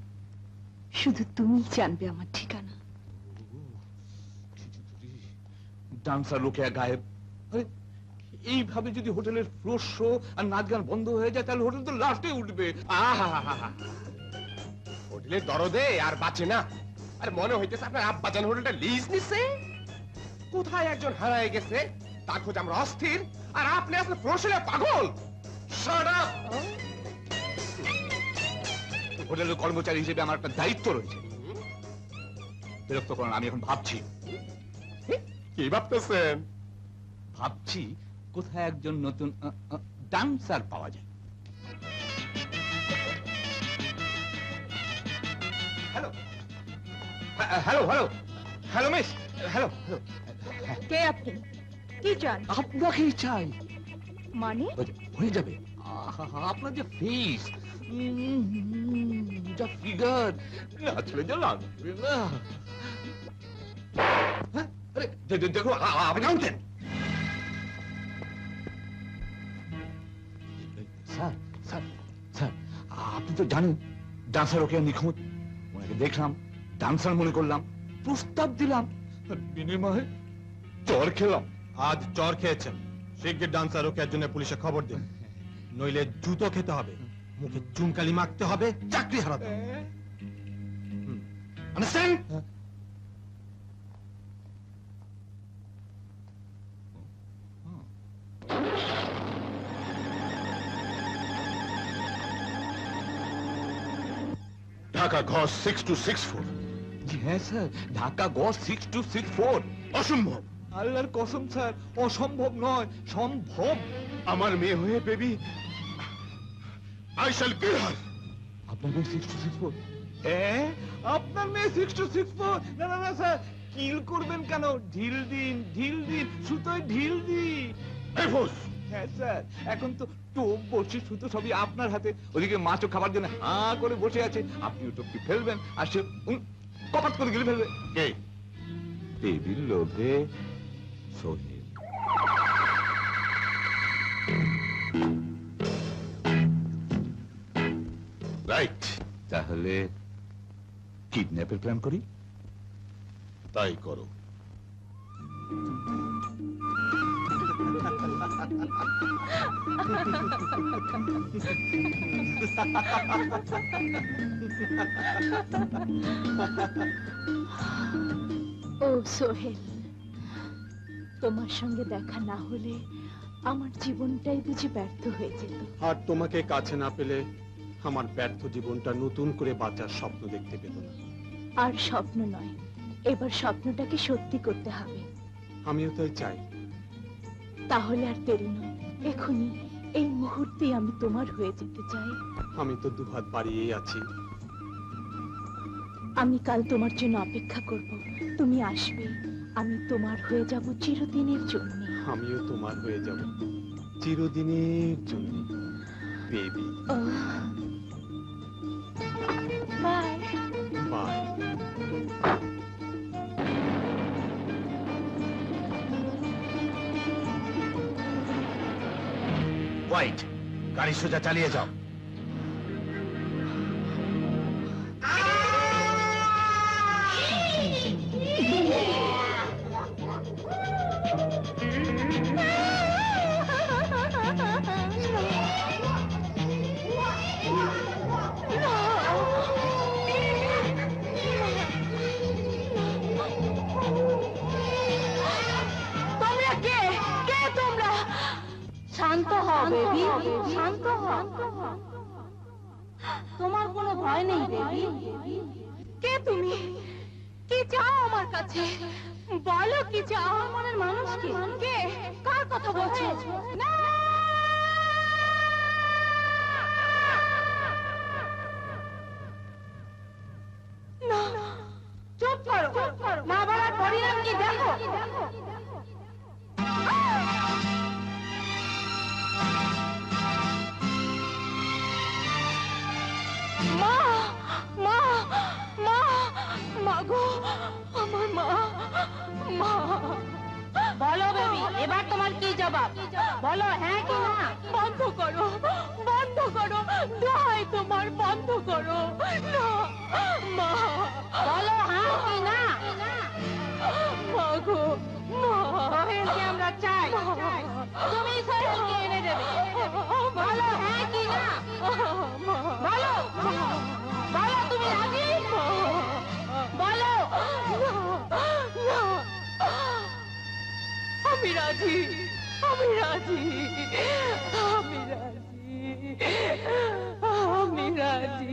শুধু তুমি জানবে আমার ঠিকানা। ডান্সার রোকেয়া গায়েব। আরে, এইভাবে যদি হোটেলের ফ্লোর শো আর নাচ গান বন্ধ হয়ে যায় তাহলে হোটেল তো লাস্টে উঠবে। হোটেলের দরদে আর বাঁচে না। আর মনে হইতেছে আপনার আব্বাজান হোটেলটা লিজ নিছে। কোথায় একজন হারায় গেছে তার খোঁজ আমরা অস্থির, আর আপনি আসলে প্রশ্নে পাগল। Shut up! হোটেলের কর্মচারী হিসেবে আমার একটা দায়িত্ব রয়েছে। বিরক্ত করেন, আমি এখন ভাবছি। কি ভাবতেছেন? ভাবছি কোথায় একজন নতুন ডান্সার পাওয়া যায়। Hello hello hello hello miss, hello hello. কে আপনি? কি চান? আপনাকেই চাই। মানে? হয়ে যাবে। আপনার যে ফেস, যা ফিগার, নাচলে যা লাগবে না। হ্যাঁ, আরে দেখো আপনি আনতেন স্যার, স্যার, স্যার, আপনি তো জানেন ডান্সার ওকে নিখুঁত। ওনাকে দেখলাম, ডান্সার মনে করলাম, প্রস্তাব দিলাম, বিনিময়ে চর খেলাম। আজ চর খেয়েছেন, শিগগির ডান্সার রোকেয়ার জন্য পুলিশে খবর দিন, নইলে জুতো খেতে হবে, মুখে চুনকালি মাখতে হবে, চাকরি হারাতে হবে। আন্ডারস্ট্যান্ড? ঢাকা ঘ 6264। হ্যাঁ স্যার, ঢাকা গ 6264। অসম্ভব। আল্লাহর কসম স্যার, অসম্ভব নয়, সম্ভব। আমার মেয়ে হয়ে বেবি, আই শ্যাল কিল হার। আপনার মেয়ে 6264? হ্যাঁ, আপনার মেয়ে 6264? না না না স্যার, কিল করবেন কেন? ঢিল দিন, ঢিল দিন, সুতোয় ঢিল দিন। হ্যাঁ স্যার, এখন তো টোপ বসে সুতো সবই আপনার হাতে। ওদিকে মাছও খাবার জন্য হাঁ করে বসে আছে, আপনিও টোপটি ফেলবেন আর সে কপাত করে গেলে ফেলবে। কে? দেবীর লোভে সোহেল। রাইট, তাহলে কিডন্যাপের প্ল্যান করি? তাই করো। ও সোহেল, তোমার সঙ্গে দেখা না হলে আমার জীবনটাই বুঝি ব্যর্থ হয়ে যেত। আর তোমাকে কাছে না পেলে আমার ব্যর্থ জীবনটা নতুন করে বাঁচার স্বপ্ন দেখতে পেত না। আর স্বপ্ন নয়, এবার স্বপ্নটাকে সত্যি করতে হবে। আমিও তাই চাই। তাহলে আর দেরি নয়, এখনই এই মুহূর্তেই আমি তোমার হয়ে যেতে চাই। আমি তো দুহাত বাড়িয়েই আছি। আমি কাল তোমার জন্য অপেক্ষা করব, তুমি আসবে, আমি তোমার হয়ে যাব চিরদিনের জন্য। আমিও তোমার হয়ে যাব চিরদিনের জন্য, বেবি। Bye bye. হোয়াইট, গাড়ি সোজা চালিয়ে যাও। তোমরা কে? কে তোমরা? শান্ত হও বেবি, শান্ত হও। তোমার কোনো ভয় নেই বেবি। কে তুমি? কি চাও আমার কাছে? বলো কি চাও? মনের মানুষ কে? কে? কার কথা বলছো? না! না, চুপ করো, না বলার পরিণাম কি দেখো। মা, মা, মা, মা গো, আমার মা, মা। বলো বেবি, এবার তোমার কি জবাব? বলো হ্যাঁ কি না। বন্ধ করো, বন্ধ করো, দোহাই তোমার, বন্ধ করো না। মা, বলো হ্যাঁ কি না। মা গো, মা। সোহেলকে আমরা চাই, তুমি সোহেলকে এনে দেবে। বলো হ্যাঁ কি না। বলো, বলো তুমি রাজি। বলো। আমি রাজি, আমি রাজি, আমি রাজি, আমি রাজি।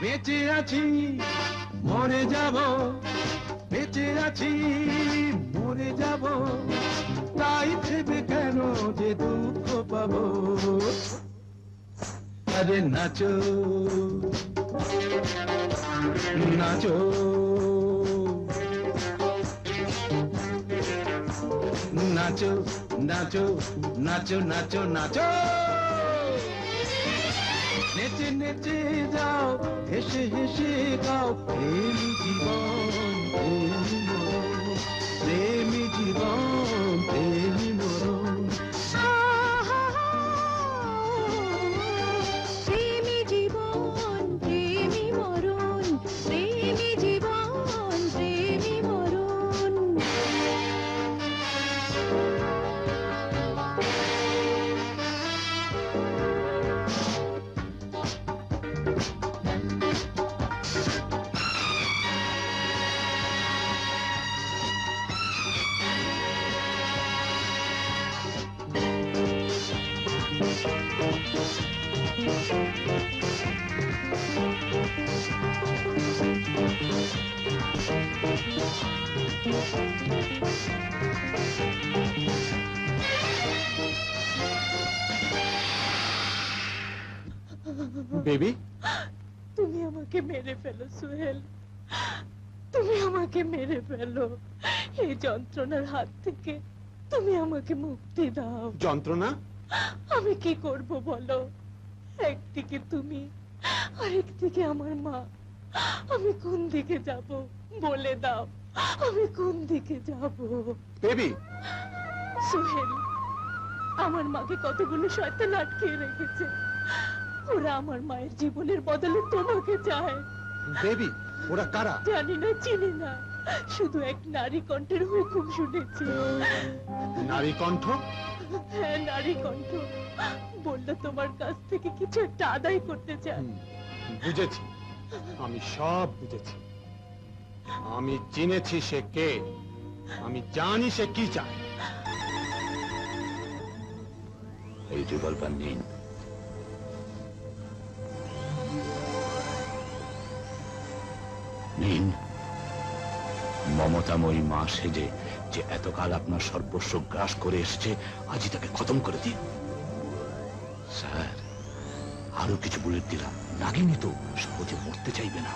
বেঁচে আছি, মরে যাব, বেঁচে আছি মরে যাব তাই ভেবে কেন যে দুঃখ পাবো আরে নাচো নাচো নাচো নাচো নাচো নাচো নাচো নেচে নেচে যাও হেসে হেসে গাও প্রেমী জীবন প্রেমী জীবন প্রেমী মরণ প্রেমী জীবন প্রেমী মরণ প্রেমী জীবন প্রেমী মরণ বেবি তুমি আমাকে মেরে ফেলো সোহেল, তুমি আমাকে মেরে ফেলো। এই যন্ত্রণার হাত থেকে তুমি আমাকে মুক্তি দাও। যন্ত্রণা? আমি কি করব বলো? একদিকে তুমি আর একদিকে আমার মা। আমি কোন দিকে যাব বলে দাও, আমি কোন দিকে যাব? বেবি সোহেল, আমার মাকে কতগুলো শয়তান আটকিয়ে রেখেছে। ওরা আমার মায়ের জীবনের বদলে তোমাকে চায়। বেবি ওরা কারা? জানি না, চিনি না, শুধু এক নারী কণ্ঠের হুকুম শুনেছি। নারী কণ্ঠ? হ্যাঁ, নারী কণ্ঠ বললো তোমার কাছ থেকে কিছু একটা আদায় করতে চায়। বুঝেছি, আমি সব বুঝেছি। আমি চিনেছি সে কে, আমি জানি সে কি চায়। এই রিভলভার নিন। নিন। মমতাময়ী মা সেজে যে এতকাল আপনার সর্বস্ব গ্রাস করে এসেছে, আজই তাকে খতম করে দিন। স্যার, আরো কিছু বুলেট দিলাম। নাগিনী তো সহজে মরতে চাইবে না।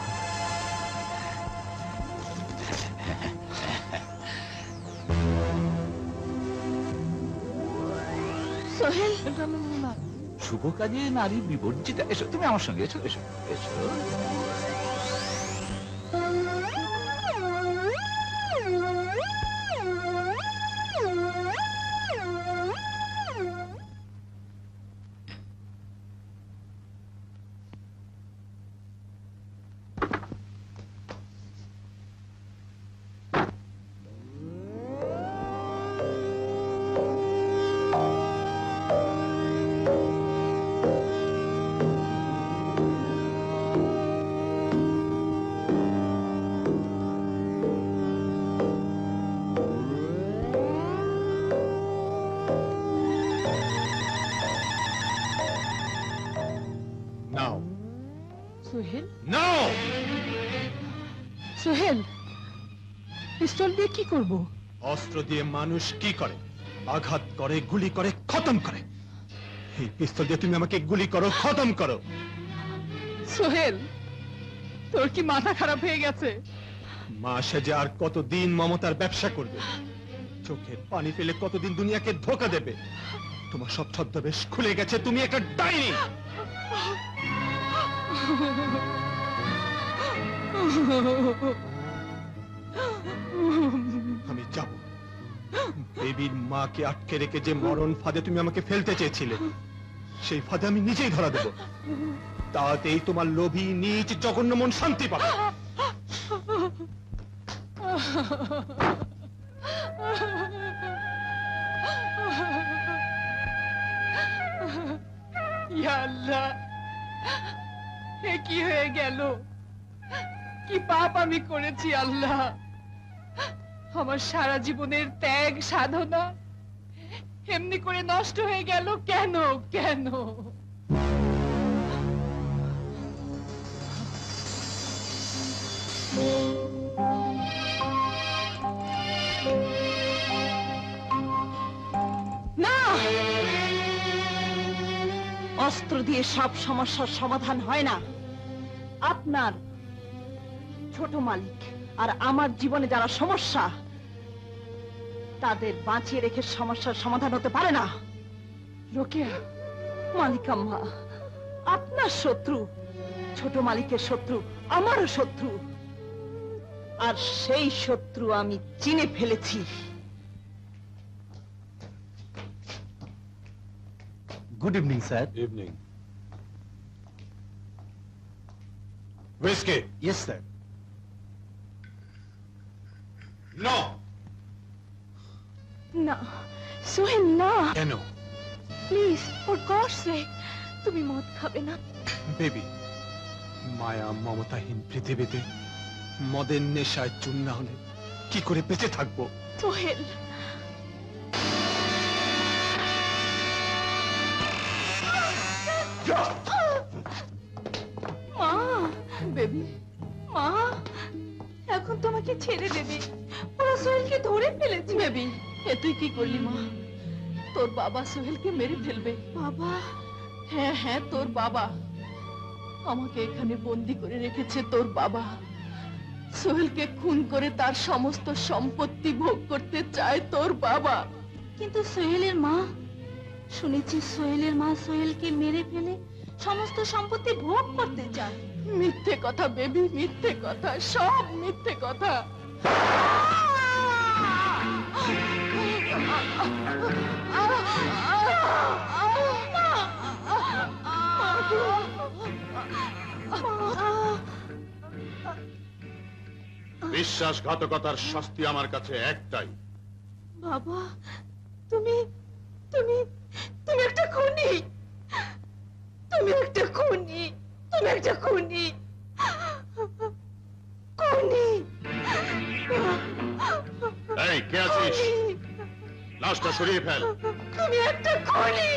সোহেল, শুভ কাজে নারী বিবর্জিতা। এসো তুমি আমার সঙ্গে, এসো এসো এসো। নাও সোহেল, নাও। সোহেল, পিস্তল দিয়ে কি করব? অস্ত্র দিয়ে মানুষ কি করে? আঘাত করে, গুলি করে, খতম করে। এই পিস্তল দিয়ে তুমি আমাকে গুলি করো, খতম করো। সোহেল, তোর কি মাথা খারাপ হয়ে গেছে? মা সেজে আর কতদিন মমতার ব্যবসা করবে? চোখের পানি ফেলে কতদিন দুনিয়াকে ধোঁকা দেবে? তোমার সব ছদ্মবেশ খুলে গেছে, তুমি একটা ডাইনি। আমি যাব। বেবির মাকে আটকে রেখে যে মরণ ফাঁদে তুমি আমাকে ফেলতে চেয়েছিলে, সেই ফাঁদে আমি নিজেই ধরা দেব। তাতেই তোমার লোভী নীচ জঘন্য মন শান্তি পাবে। ইয়া আল্লাহ, এ কি হয়ে গেল? কি পাপ আমি করেছি আল্লাহ? আমার সারা জীবনের ত্যাগ সাধনা এমনি করে নষ্ট হয়ে গেল কেন? কেন? দিয়ে সব সমস্যার সমাধান হয় না। আপনার ছোট মালিক আর আমার জীবনে যারা সমস্যা, তাদের বাঁচিয়ে রেখে সমস্যার সমাধান হতে পারে না। রোকেয়া, মালিকাম্মা, আপনার শত্রু ছোট মালিকের শত্রু আমারও শত্রু, আর সেই শত্রু আমি চিনে ফেলেছি। Good evening sir. Evening. Whiskey. Yes sir. No. না সোহেল, না কেন? প্লিজ, ফর গডস সেক, তুমি মদ খাবে না। বেবি, মায়া মমতাহীন পৃথিবীতে মদের নেশায় চুন না হলে কি করে বেঁচে থাকবো? সোহেল, মা, বেবি, মা, এখন তোমাকে ছেড়ে দেবে, ওরা সোহেলকে ধরে ফেলেছে। বেবি, এ তুই কি করলি মা? তোর বাবা সোহেলকে মেরে ফেলবে। বাবা, হ্যাঁ হ্যাঁ, তোর বাবা। আমাকে এখানে বন্দি করে রেখেছে তোর বাবা। সোহেলকে খুন করে তার সমস্ত সম্পত্তি ভোগ করতে চায় তোর বাবা। কিন্তু সোহেলের মা, শুনেছি সোহেলের মা সোহেলকে মেরে ফেলে সমস্ত সম্পত্তি ভোগ করতে চায়। মিথ্যে কথা বেবি, মিথ্যে কথা, সব মিথ্যে কথা। বিশ্বাসঘাতকতার শাস্তি আমার কাছে একটাই। বাবা, তুমি তুমি তুমি একটা খুনি, তুমি একটা খুনি, তুমি একটা খুনি, খুনি। এই, কে আছিস? লাশটা সরিয়ে ফেল। তুমি একটা খুনি।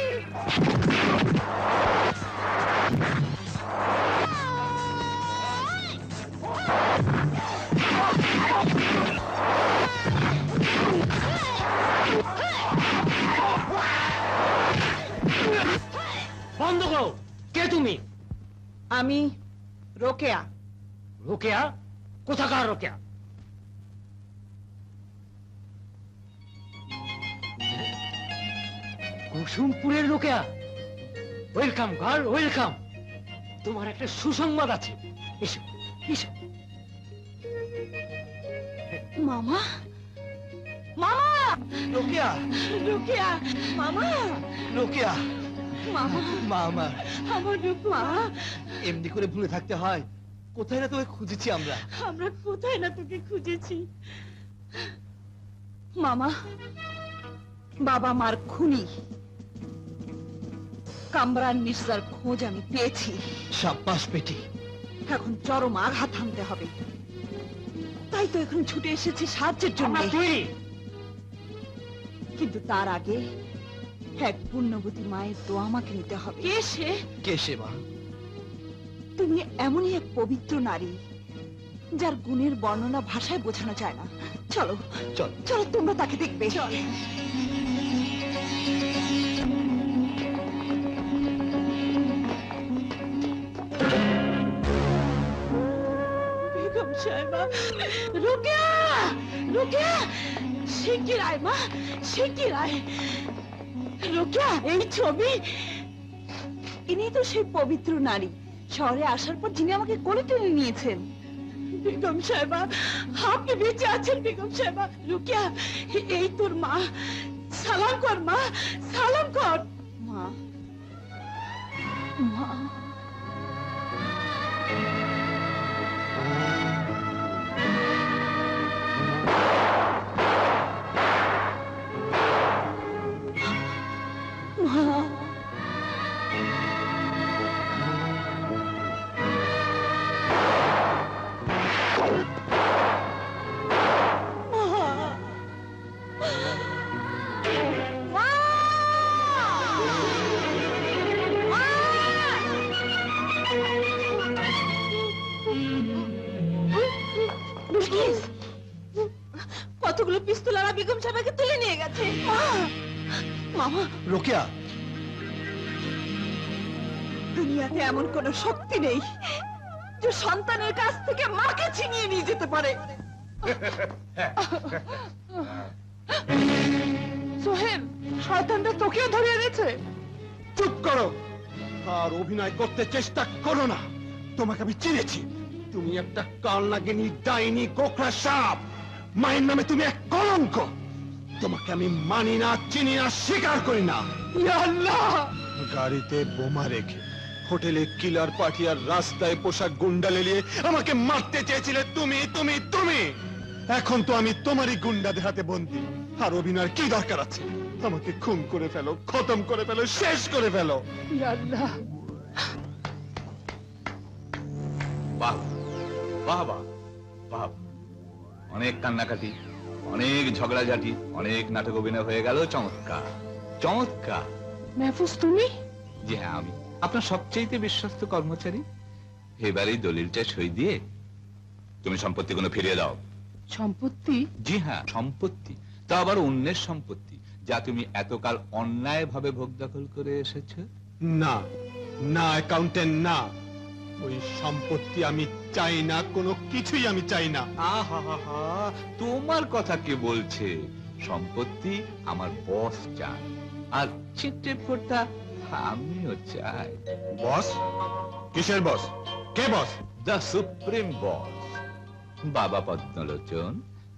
বন্ধ করো। কে তুমি? আমি রোকেয়া। রোকেয়া? কোথাকার রোকেয়া? কুসুমপুরের রোকেয়া। Welcome girl, welcome. তোমার একটা সুসংবাদ আছে, এসো এসো। মামা, মামা, রোকেয়া, রোকেয়া, মামা, রোকেয়া, মামা, মা আমার। আমার মা, এমনি করে ভুলে থাকতে হয়? কোথায় না তোকে খুঁজেছি আমরা। আমরা কোথায় না তোকে খুঁজেছি। মামা, বাবা মার খুনি কামরান মির্জার খোঁজ আমি পেয়েছি। সাব্বাস বেটি। এখন চরম আঘাত হানতে হবে, তাই তো এখন ছুটে এসেছি সাহায্যের জন্য। কিন্তু তার আগে এক পুণ্যবতী মায়ের দোয়া আমাকে নিতে হবে। কে সে? কে সে মা? তুমি এমনই এক পবিত্র নারী যার গুণের বর্ণনা ভাষায় বোঝানো যায় না। চলো চল, চলো, তোমরা তাকে দেখবে। চল। বেগম সাহেবা, রোকেয়া, রোকেয়া, শিগগির আয় মা, শিগগির আয়। রোকেয়া, এই ছবি, ইনি তো সেই পবিত্র নারী শহরে আসার পর যিনি আমাকে কোলে টেনে নিয়েছেন। বেগম সাহেবা, আপনি বেঁচে আছেন বেগম সাহেবা। রোকেয়া, এই তোর মা, সালাম কর মা, সালাম কর। মা, মা, মা, কতগুলো পিস্তল আর বেগম সাহেবকে তুলে নিয়ে গেছে। মামা, রোকেয়া, দুনিয়াতে এমন কোন শক্তি নেই যে সন্তানের কাছ থেকে মাকে ছিনিয়ে নিয়ে যেতে পারে। সোহেল, শয়তানটা তোকেও ধরে এনেছে। চুপ করো আর অভিনয় করতে চেষ্টা করো না। তোমাকে আমি চিনেছি, তুমি একটা কাল লাগেনি ডাইনি কোকড়া সাপ। মায়ের নামে তুমি এক কলঙ্ক। তোমাকে আমি মানি না, চিনি না, স্বীকার করি না। ইয়া আল্লাহ! গাড়িতে বোমা রেখে হোটেলে কিলার পার্টি আর রাস্তায় পোশাক গুন্ডা লেলিয়ে আমাকে মারতে চেয়েছিলে তুমি তুমি তুমি। এখন তো আমি তোমারই গুন্ডাদের হাতে বন্দী। আর অভিনয়ের কি দরকার আছে? আমাকে খুন করে ফেলো, খতম করে ফেলো, শেষ করে ফেলো। ইয়া আল্লাহ! বাহ বাহ বাহ বাহ, অনেক কান্নাকাটি, অনেক ঝগড়াঝাটি, অনেক নাটক অভিনয় হয়ে গেল। চমৎকার চমৎকার। মেহফুজ, তুমি? জি হ্যাঁ, আমি আপনার সবচেয়ে বিশ্বস্ত কর্মচারী। এবারেই দলিলটা সই দিয়ে তুমি সম্পত্তিগুলো ফিরিয়ে দাও। সম্পত্তি? জি হ্যাঁ, সম্পত্তি, তা আবার অন্যের সম্পত্তি, যা তুমি এতকাল অন্যায় ভাবে ভোগ দখল করে এসেছো। না না অ্যাকাউন্টেন্ট, না, ওই সম্পত্তি আমি চাই না, কোনো কিছুই আমি চাই না। আহা, তোমার কথা কে বলছে? সম্পত্তি আমার বস চায়, আর চিঠ্যেটা আমিও চাই। বস? কিসের বস? কে বস? দ্য সুপ্রিম বস। বাবা পদ্মলোচন,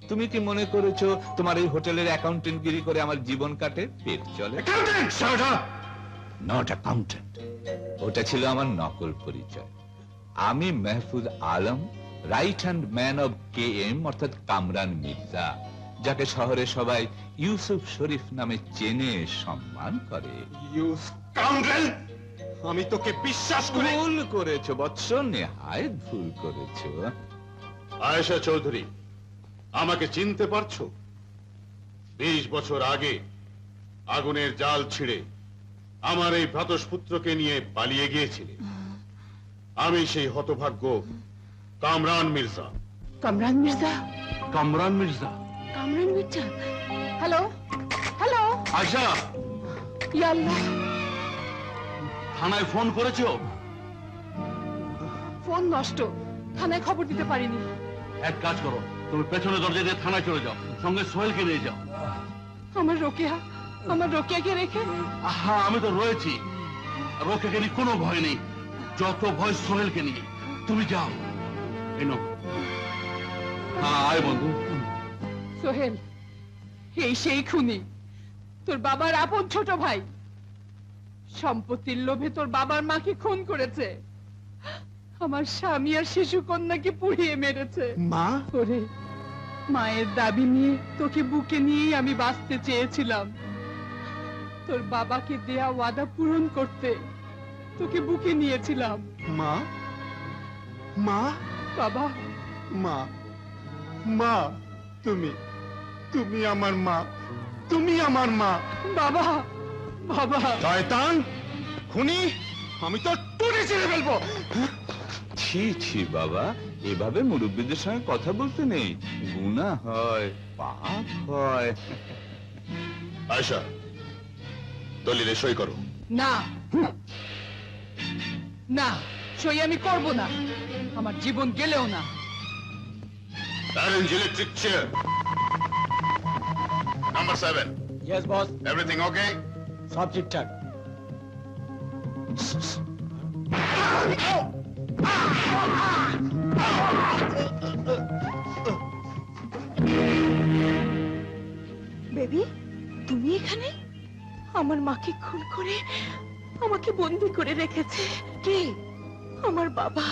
তুমি কি মনে করেছো তোমার এই হোটেলের অ্যাকাউন্টেন্ট গিরি করে আমার জীবন কাটে, পেট চলে? নট অ্যাকাউন্টেন্ট, ওটা ছিল আমার নকল পরিচয়। আমি Mahfuz Alam, right hand man of KM, অর্থাৎ কামরান মির্জা, যাকে শহরে সবাই ইউসুফ শরীফ নামে চেনে, সম্মান করে। You scoundrel! আমি তোকে বিশ্বাস করে। ভুল করেছো বৎস, নেহায়েত ভুল করেছো। আয়েশা চৌধুরী, আমাকে চিনতে পারছো? 20 বছর আগে আগুনের জাল ছিঁড়ে আমার এই ভ্রাতস্পুত্রকে নিয়ে পালিয়ে গিয়েছিলে। আমি সেই হতভাগ্য কামরান মির্জা। কামরান মির্জা? কামরান মির্জা? কামরান মির্জা? Hello hello. আয়শা, ইয়া আল্লাহ! থানায় ফোন করেছো? ফোন নষ্ট, থানায় খবর দিতে পারিনি। এক কাজ করো, তুমি পেছনে দরজা দিয়ে থানায় চলে যাও, সঙ্গে সোহেলকে নিয়ে যাও। আমার রোকেয়াকে রেখে? আহা, আমি তো রয়েছি। রোকেয়াকে নিয়ে কোনো ভয় নেই, যত ভয় সোহেলকে নিয়ে। তুমি যাও। এনো। হ্যাঁ, আয় বন্ধু। সোহেল, এই সেই খুনি, তোর বাবার আপন ছোট ভাই। সম্পত্তির লোভে তোর বাবার মাকে খুন করেছে, আমার স্বামী আর শিশু কন্যাকে পুড়িয়ে মেরেছে। মা? ওরে, মায়ের দাবি নিয়ে তোকে বুকে নিয়েই আমি বাঁচতে চেয়েছিলাম। তোর বাবাকে দেয়া ওয়াদা পূরণ করতে তোকে বুকে নিয়েছিলাম। মা? মা? বাবা। মা, মা, তুমি তুমি আমার মা, তুমি আমার মা। বাবা, বাবা। শয়তান, খুনি, আমি তো টুটি ছিঁড়ে ফেলবো। ছি ছি বাবা, এভাবে মুরব্বীদের সঙ্গে কথা বলতে নেই, গুনাহ হয়, পাপ হয়। আয়শা, দলিলে সই করো। না না, সই আমি করব না, আমার জীবন গেলেও না। Arrange electric chair. Number 7। Yes boss, everything okay? সব ঠিকঠাক। বেবি, তুমি এখানে? আমার মাকে খুন করে আমাকে বন্দি করে রেখেছে কে? আমার বাবা।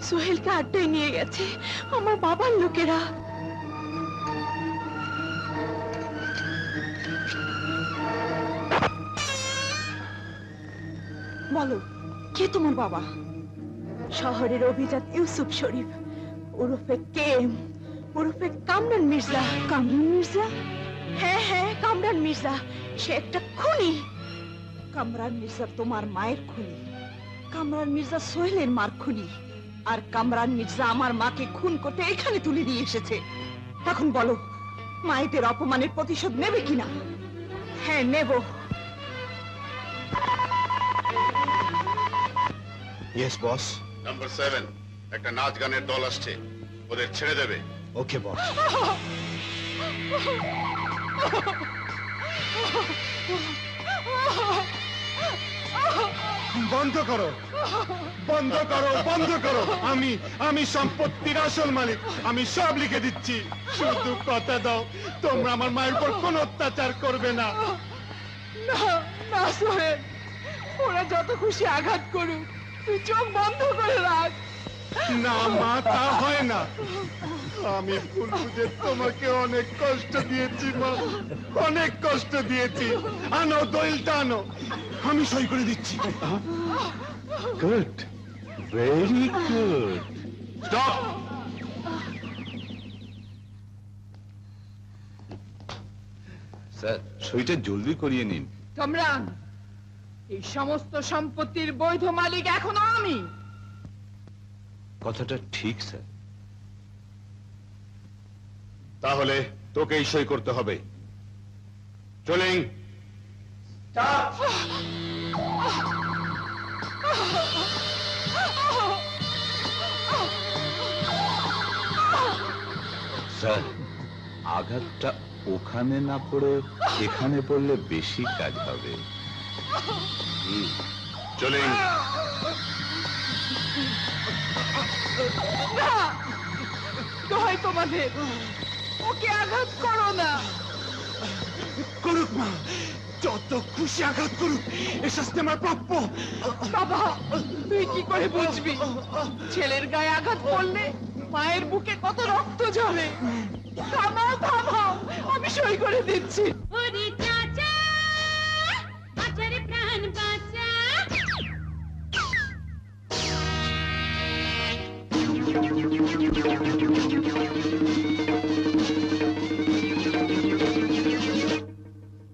সোহেলকে আড্ডায় নিয়ে গেছে আমার বাবার লোকেরা। বলো, কে তোমার বাবা? শহরের অভিজাত ইউসুফ শরীফ, ওরফে KM, ওরফে কামরান মির্জা। কামরান মির্জা? হ্যাঁ হ্যাঁ, কামরান মির্জা। সে একটা খুনি। কামরান মির্জা তোমার মায়ের খুনি, কামরান মির্জা সোহেলের মার খুনি, আর কামরান মির্জা আমার মাকে খুন করতে এখানে তুলে নিয়ে এসেছে। এখন বলো, মায়েদের অপমানের প্রতিশোধ নেবে কিনা? হ্যাঁ, নেব। Yes boss. নাম্বার 7 একটা নাচ গানের দল আসছে, ওদের ছেড়ে দেবে। ওকে বস। বন্ধ করো, বন্ধ করো, বন্ধ করো। আমি সম্পত্তির আসল মালিক, আমি সব লিখে দিচ্ছি। শুধু কথা দাও তোমরা আমার মায়ের উপর কোনো অত্যাচার করবে না। না না সোহেল, ওরা যত খুশি আঘাত করুক, তুই চোখ বন্ধ করে রাখ। না মা, তা হয় না। আমি ভুল বুঝে তোমাকে অনেক কষ্ট দিয়েছি মা, অনেক কষ্ট দিয়েছি। আনো দলিলটা আনো, আমি সই করে দিচ্ছি। Good, very good. Stop. Sir, সইটা জলদি করিয়ে নিন। কামরান, এই সমস্ত সম্পত্তির বৈধ মালিক এখনো আমি। কথাটা ঠিক স্যার। তাহলে তোকেই সই করতে হবে। চলেন। স্যার, আঘাতটা ওখানে না পড়ে এখানে পড়লে বেশি কাজ হবে। চলেন। না, দোহাই তোমাদের, ওকে আঘাত করো না। করুক মা, যত খুশি আঘাত করুক, এ শাস্তি আমার প্রাপ্য। বাবা, তুই কি করে বুঝবি ছেলের গায়ে আঘাত পড়লে মায়ের বুকে কত রক্ত ঝরে? থামাও থামাও, আমি সই করে দিচ্ছি। ওরে চাচা, আচারে প্রাণ বাঁচা।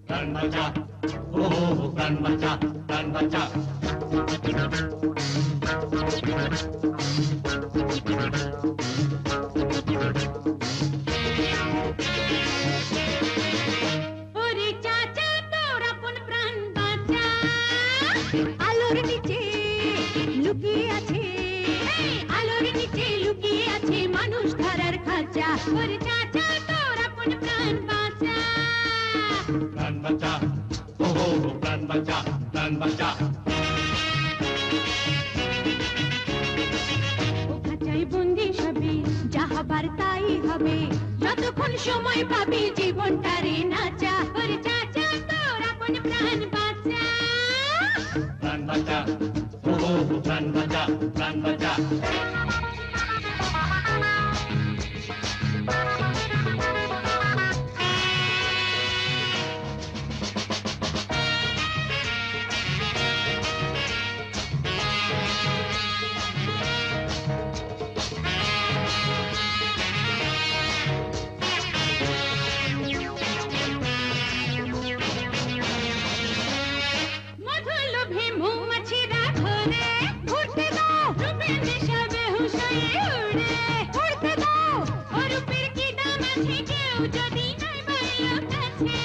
প্রাণ বাঁচা, ও প্রাণ বাঁচা, প্রাণ বাঁচা। ওরে চাচা, তোর আপন প্রাণ বাঁচা। আলোর নিচে লুকিয়ে আছে, আলোর নিচে লুকিয়ে আছে মানুষ ধরার খাঁচা। ওরে চাচা, তোর আপন প্রাণ বাঁচা। প্রাণ বাঁচা, ও প্রাণ বাঁচা, প্রাণ বাঁচা। ও খাঁচায় বন্দি সবে, যা হবার তাই হবে। যতক্ষণ সময় পাবি জীবনটারে নাচা। ওরে চাচা, তোর আপন প্রাণ বাঁচা। প্রাণ বাঁচা, ও প্রাণ বাঁচা, প্রাণ বাঁচা। মধুর লোভে মৌমাছিরা ধরে, ঘুরতে দাও রূপের নেশা বেহুশ হয়ে উড়ে। উড়তে দাও, ও রূপের কি দাম আছে, কেউ যদি নাই পাইলো কাছে।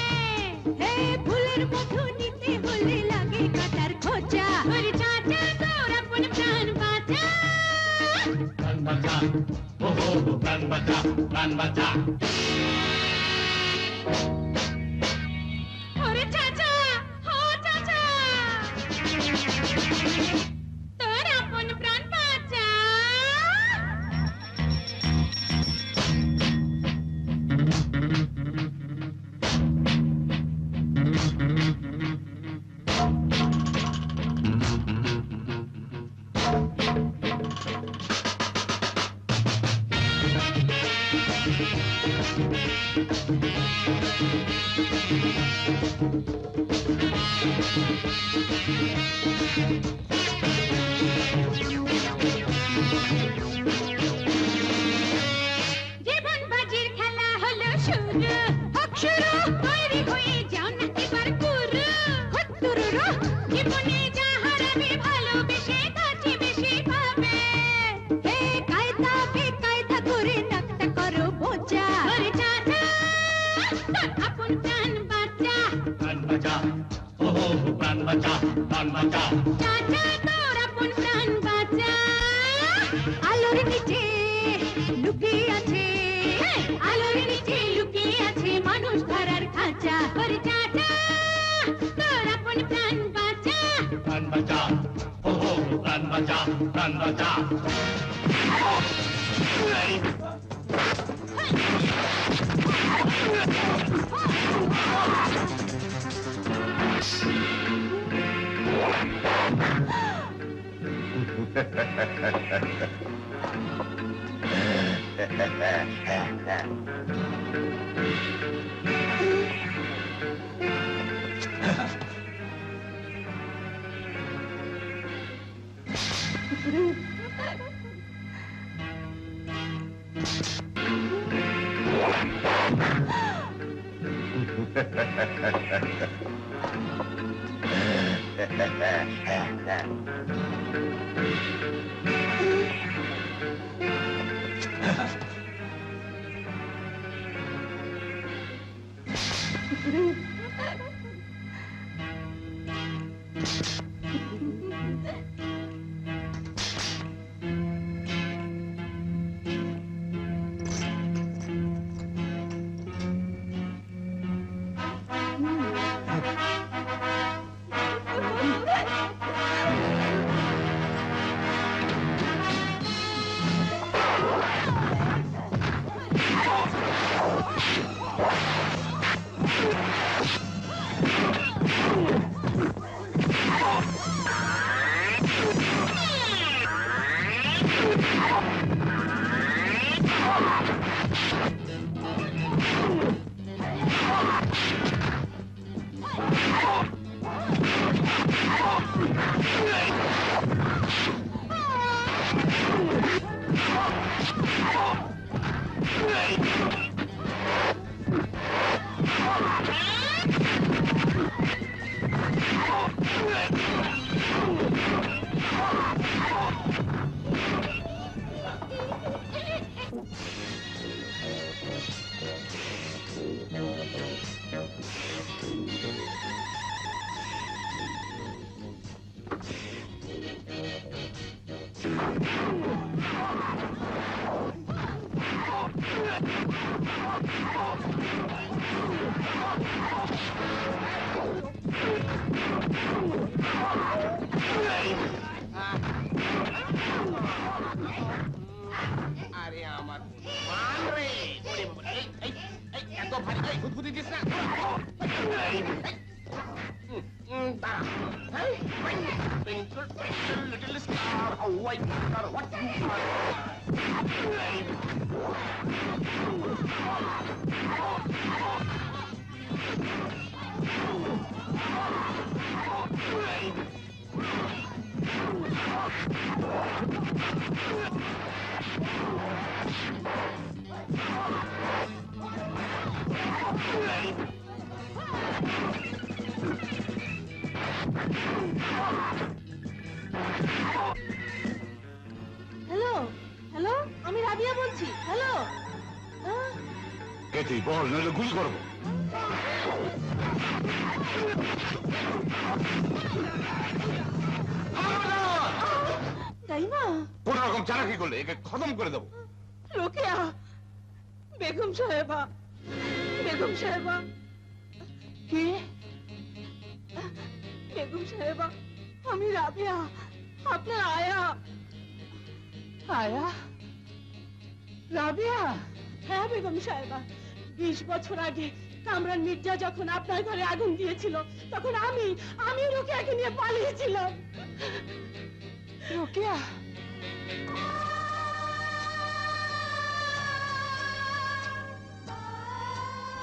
হে ফুলের মধু নিতে হলে লাগে কাটার খোঁচা। ওরে চাচা, তোর আপন প্রাণ বাঁচা। প্রাণ বাঁচা, ও প্রাণ বাঁচা, প্রাণ বাঁচা। ওরে চাচা, ও চাচা, তোর আপন প্রাণ বাঁচা। জীবন বাজির খেলা হলো শুরু, হোক শুরু, তৈরি হয়ে যাও না এবার পুরো। হত্তুরুরু, জীবনে যা হারাবে ভালোবেসে কাছে বেশি পাবে। হে কায়দা বেকায়দা করে নাকটা করো বোঝা। ওরে চাচা, লুকিয়ে আছে আলোর নিচে লুকিয়ে আছে মানুষ ধরার খাঁচা ওরে চাচা তোর আপন প্রাণ বাঁচা প্রাণ বাঁচা হো হো প্রাণ বাঁচা প্রাণ বাঁচা আরে আমার মান রে ওরে বাবা, এই এত ভারী এই গুদগুদি দিস না দাঁড়া twinkle twinkle little star how I wonder what you hello hello আমি রাবিয়া বলছি হ্যালো কে তুই বল নইলে গুলি করবো। তাই না কোন রকম চালাকি করলে একে খতম করে দেবো। রোকেয়া বেগম সাহেবা বেগম সাহেবা কে বেগম সাহেবা আমি রাবিয়া আপনার আয়া আয়া রাবিয়া হ্যাঁ বেগম সাহেবা 20 বছর আগে কামরান মির্জা যখন আপনার ঘরে আগুন দিয়েছিল তখন আমি রোকেয়াকে নিয়ে পালিয়েছিলাম। রোকেয়া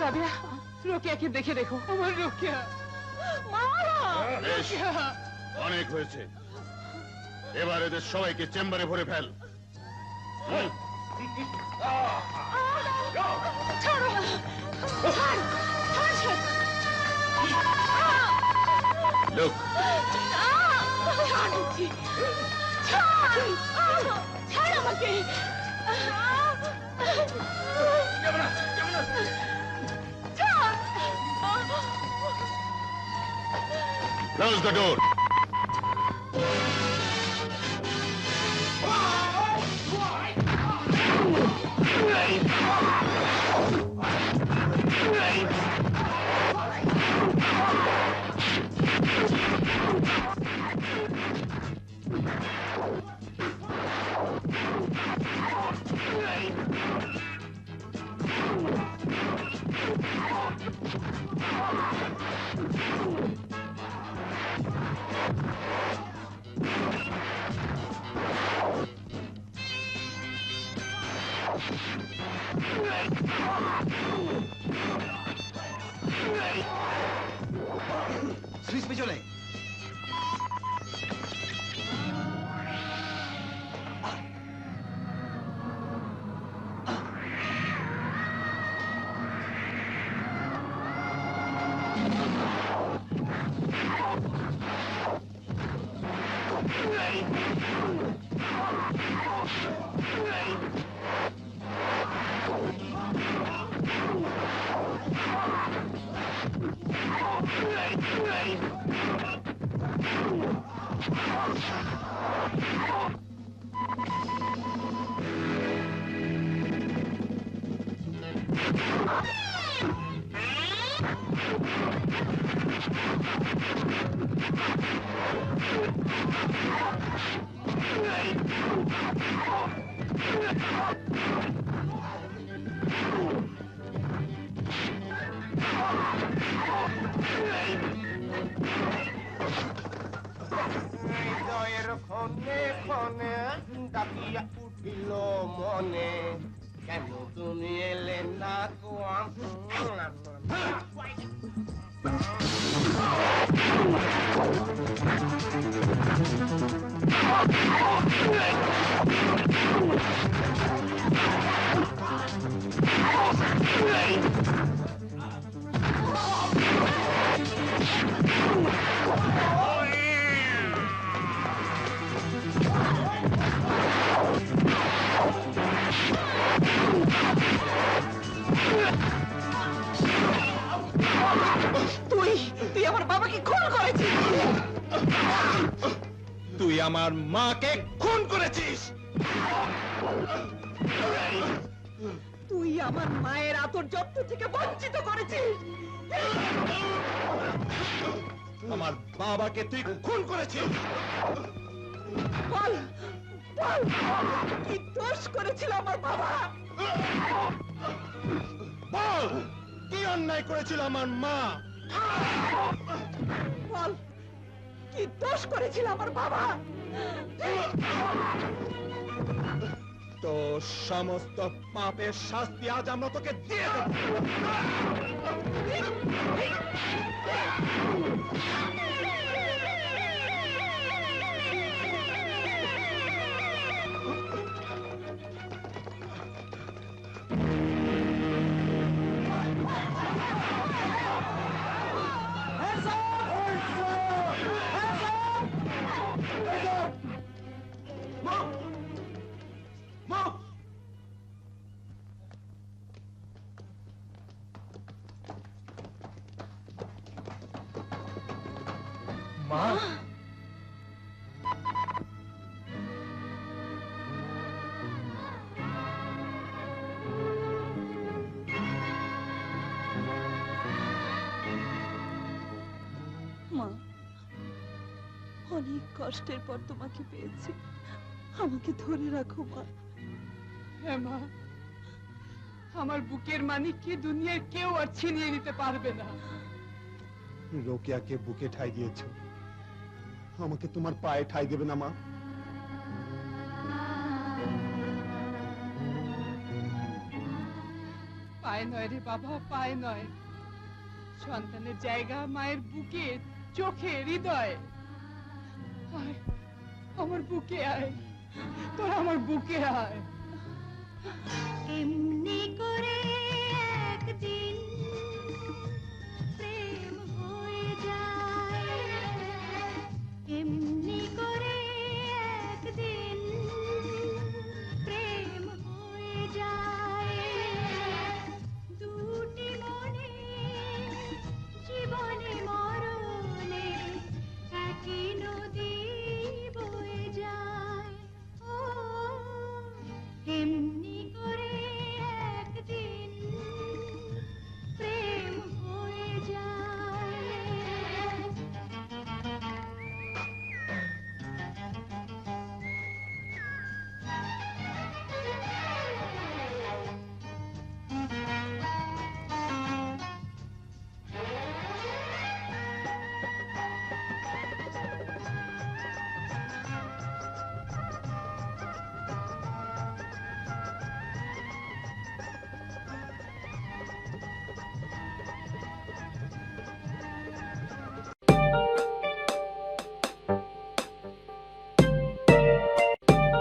রাবিয়া রোকেয়াকে দেখে দেখো আমার রোকেয়া বেশ, অনেক হয়েছে, এবার এদের সবাইকে চেম্বারে ভরে ফেল। হুম। Look. ছাড় আমাকে Close the door. সুইচ পেছনে। হৃদয়ের ক্ষণে ক্ষণে ডাকিয়া উঠিল মনে, কেন তুমি এলে না গো? তুই আমার বাবাকে খুন করেছিস। তুই আমার মাকে খুন করেছিস। তুই আমার মায়ের আদর যত্ন থেকে বঞ্চিত করেছিস। আমার বাবাকে তুই খুন করেছিস। বল বল, কি দোষ করেছিল আমার বাবা? বল, কি অন্যায় করেছিল আমার মা? বল, কি দোষ করেছিল আমার বাবা? তো সমস্ত পাপের শাস্তি আজ আমরা তোকে দিয়ে দেব। মা, মা, অনেক কষ্টের পর তোমাকে পেয়েছি, আমাকে ধরে রাখো মা। হ্যাঁ মা, আমার বুকের মানিককে দুনিয়ার কেউ আর ছিনিয়ে নিতে পারবে না। রোকেয়াকে বুকে ঠাই দিয়েছো, আমাকে তোমার পায়ে ঠাই দেবে না মা? পায়ে নয় রে বাবা, পায়ে নয়। সন্তানের জায়গা মায়ের বুকে, চোখে, হৃদয়ে। আয়, আমার বুকে আয়, তোরা আমার বুকে আয়। এমনি করে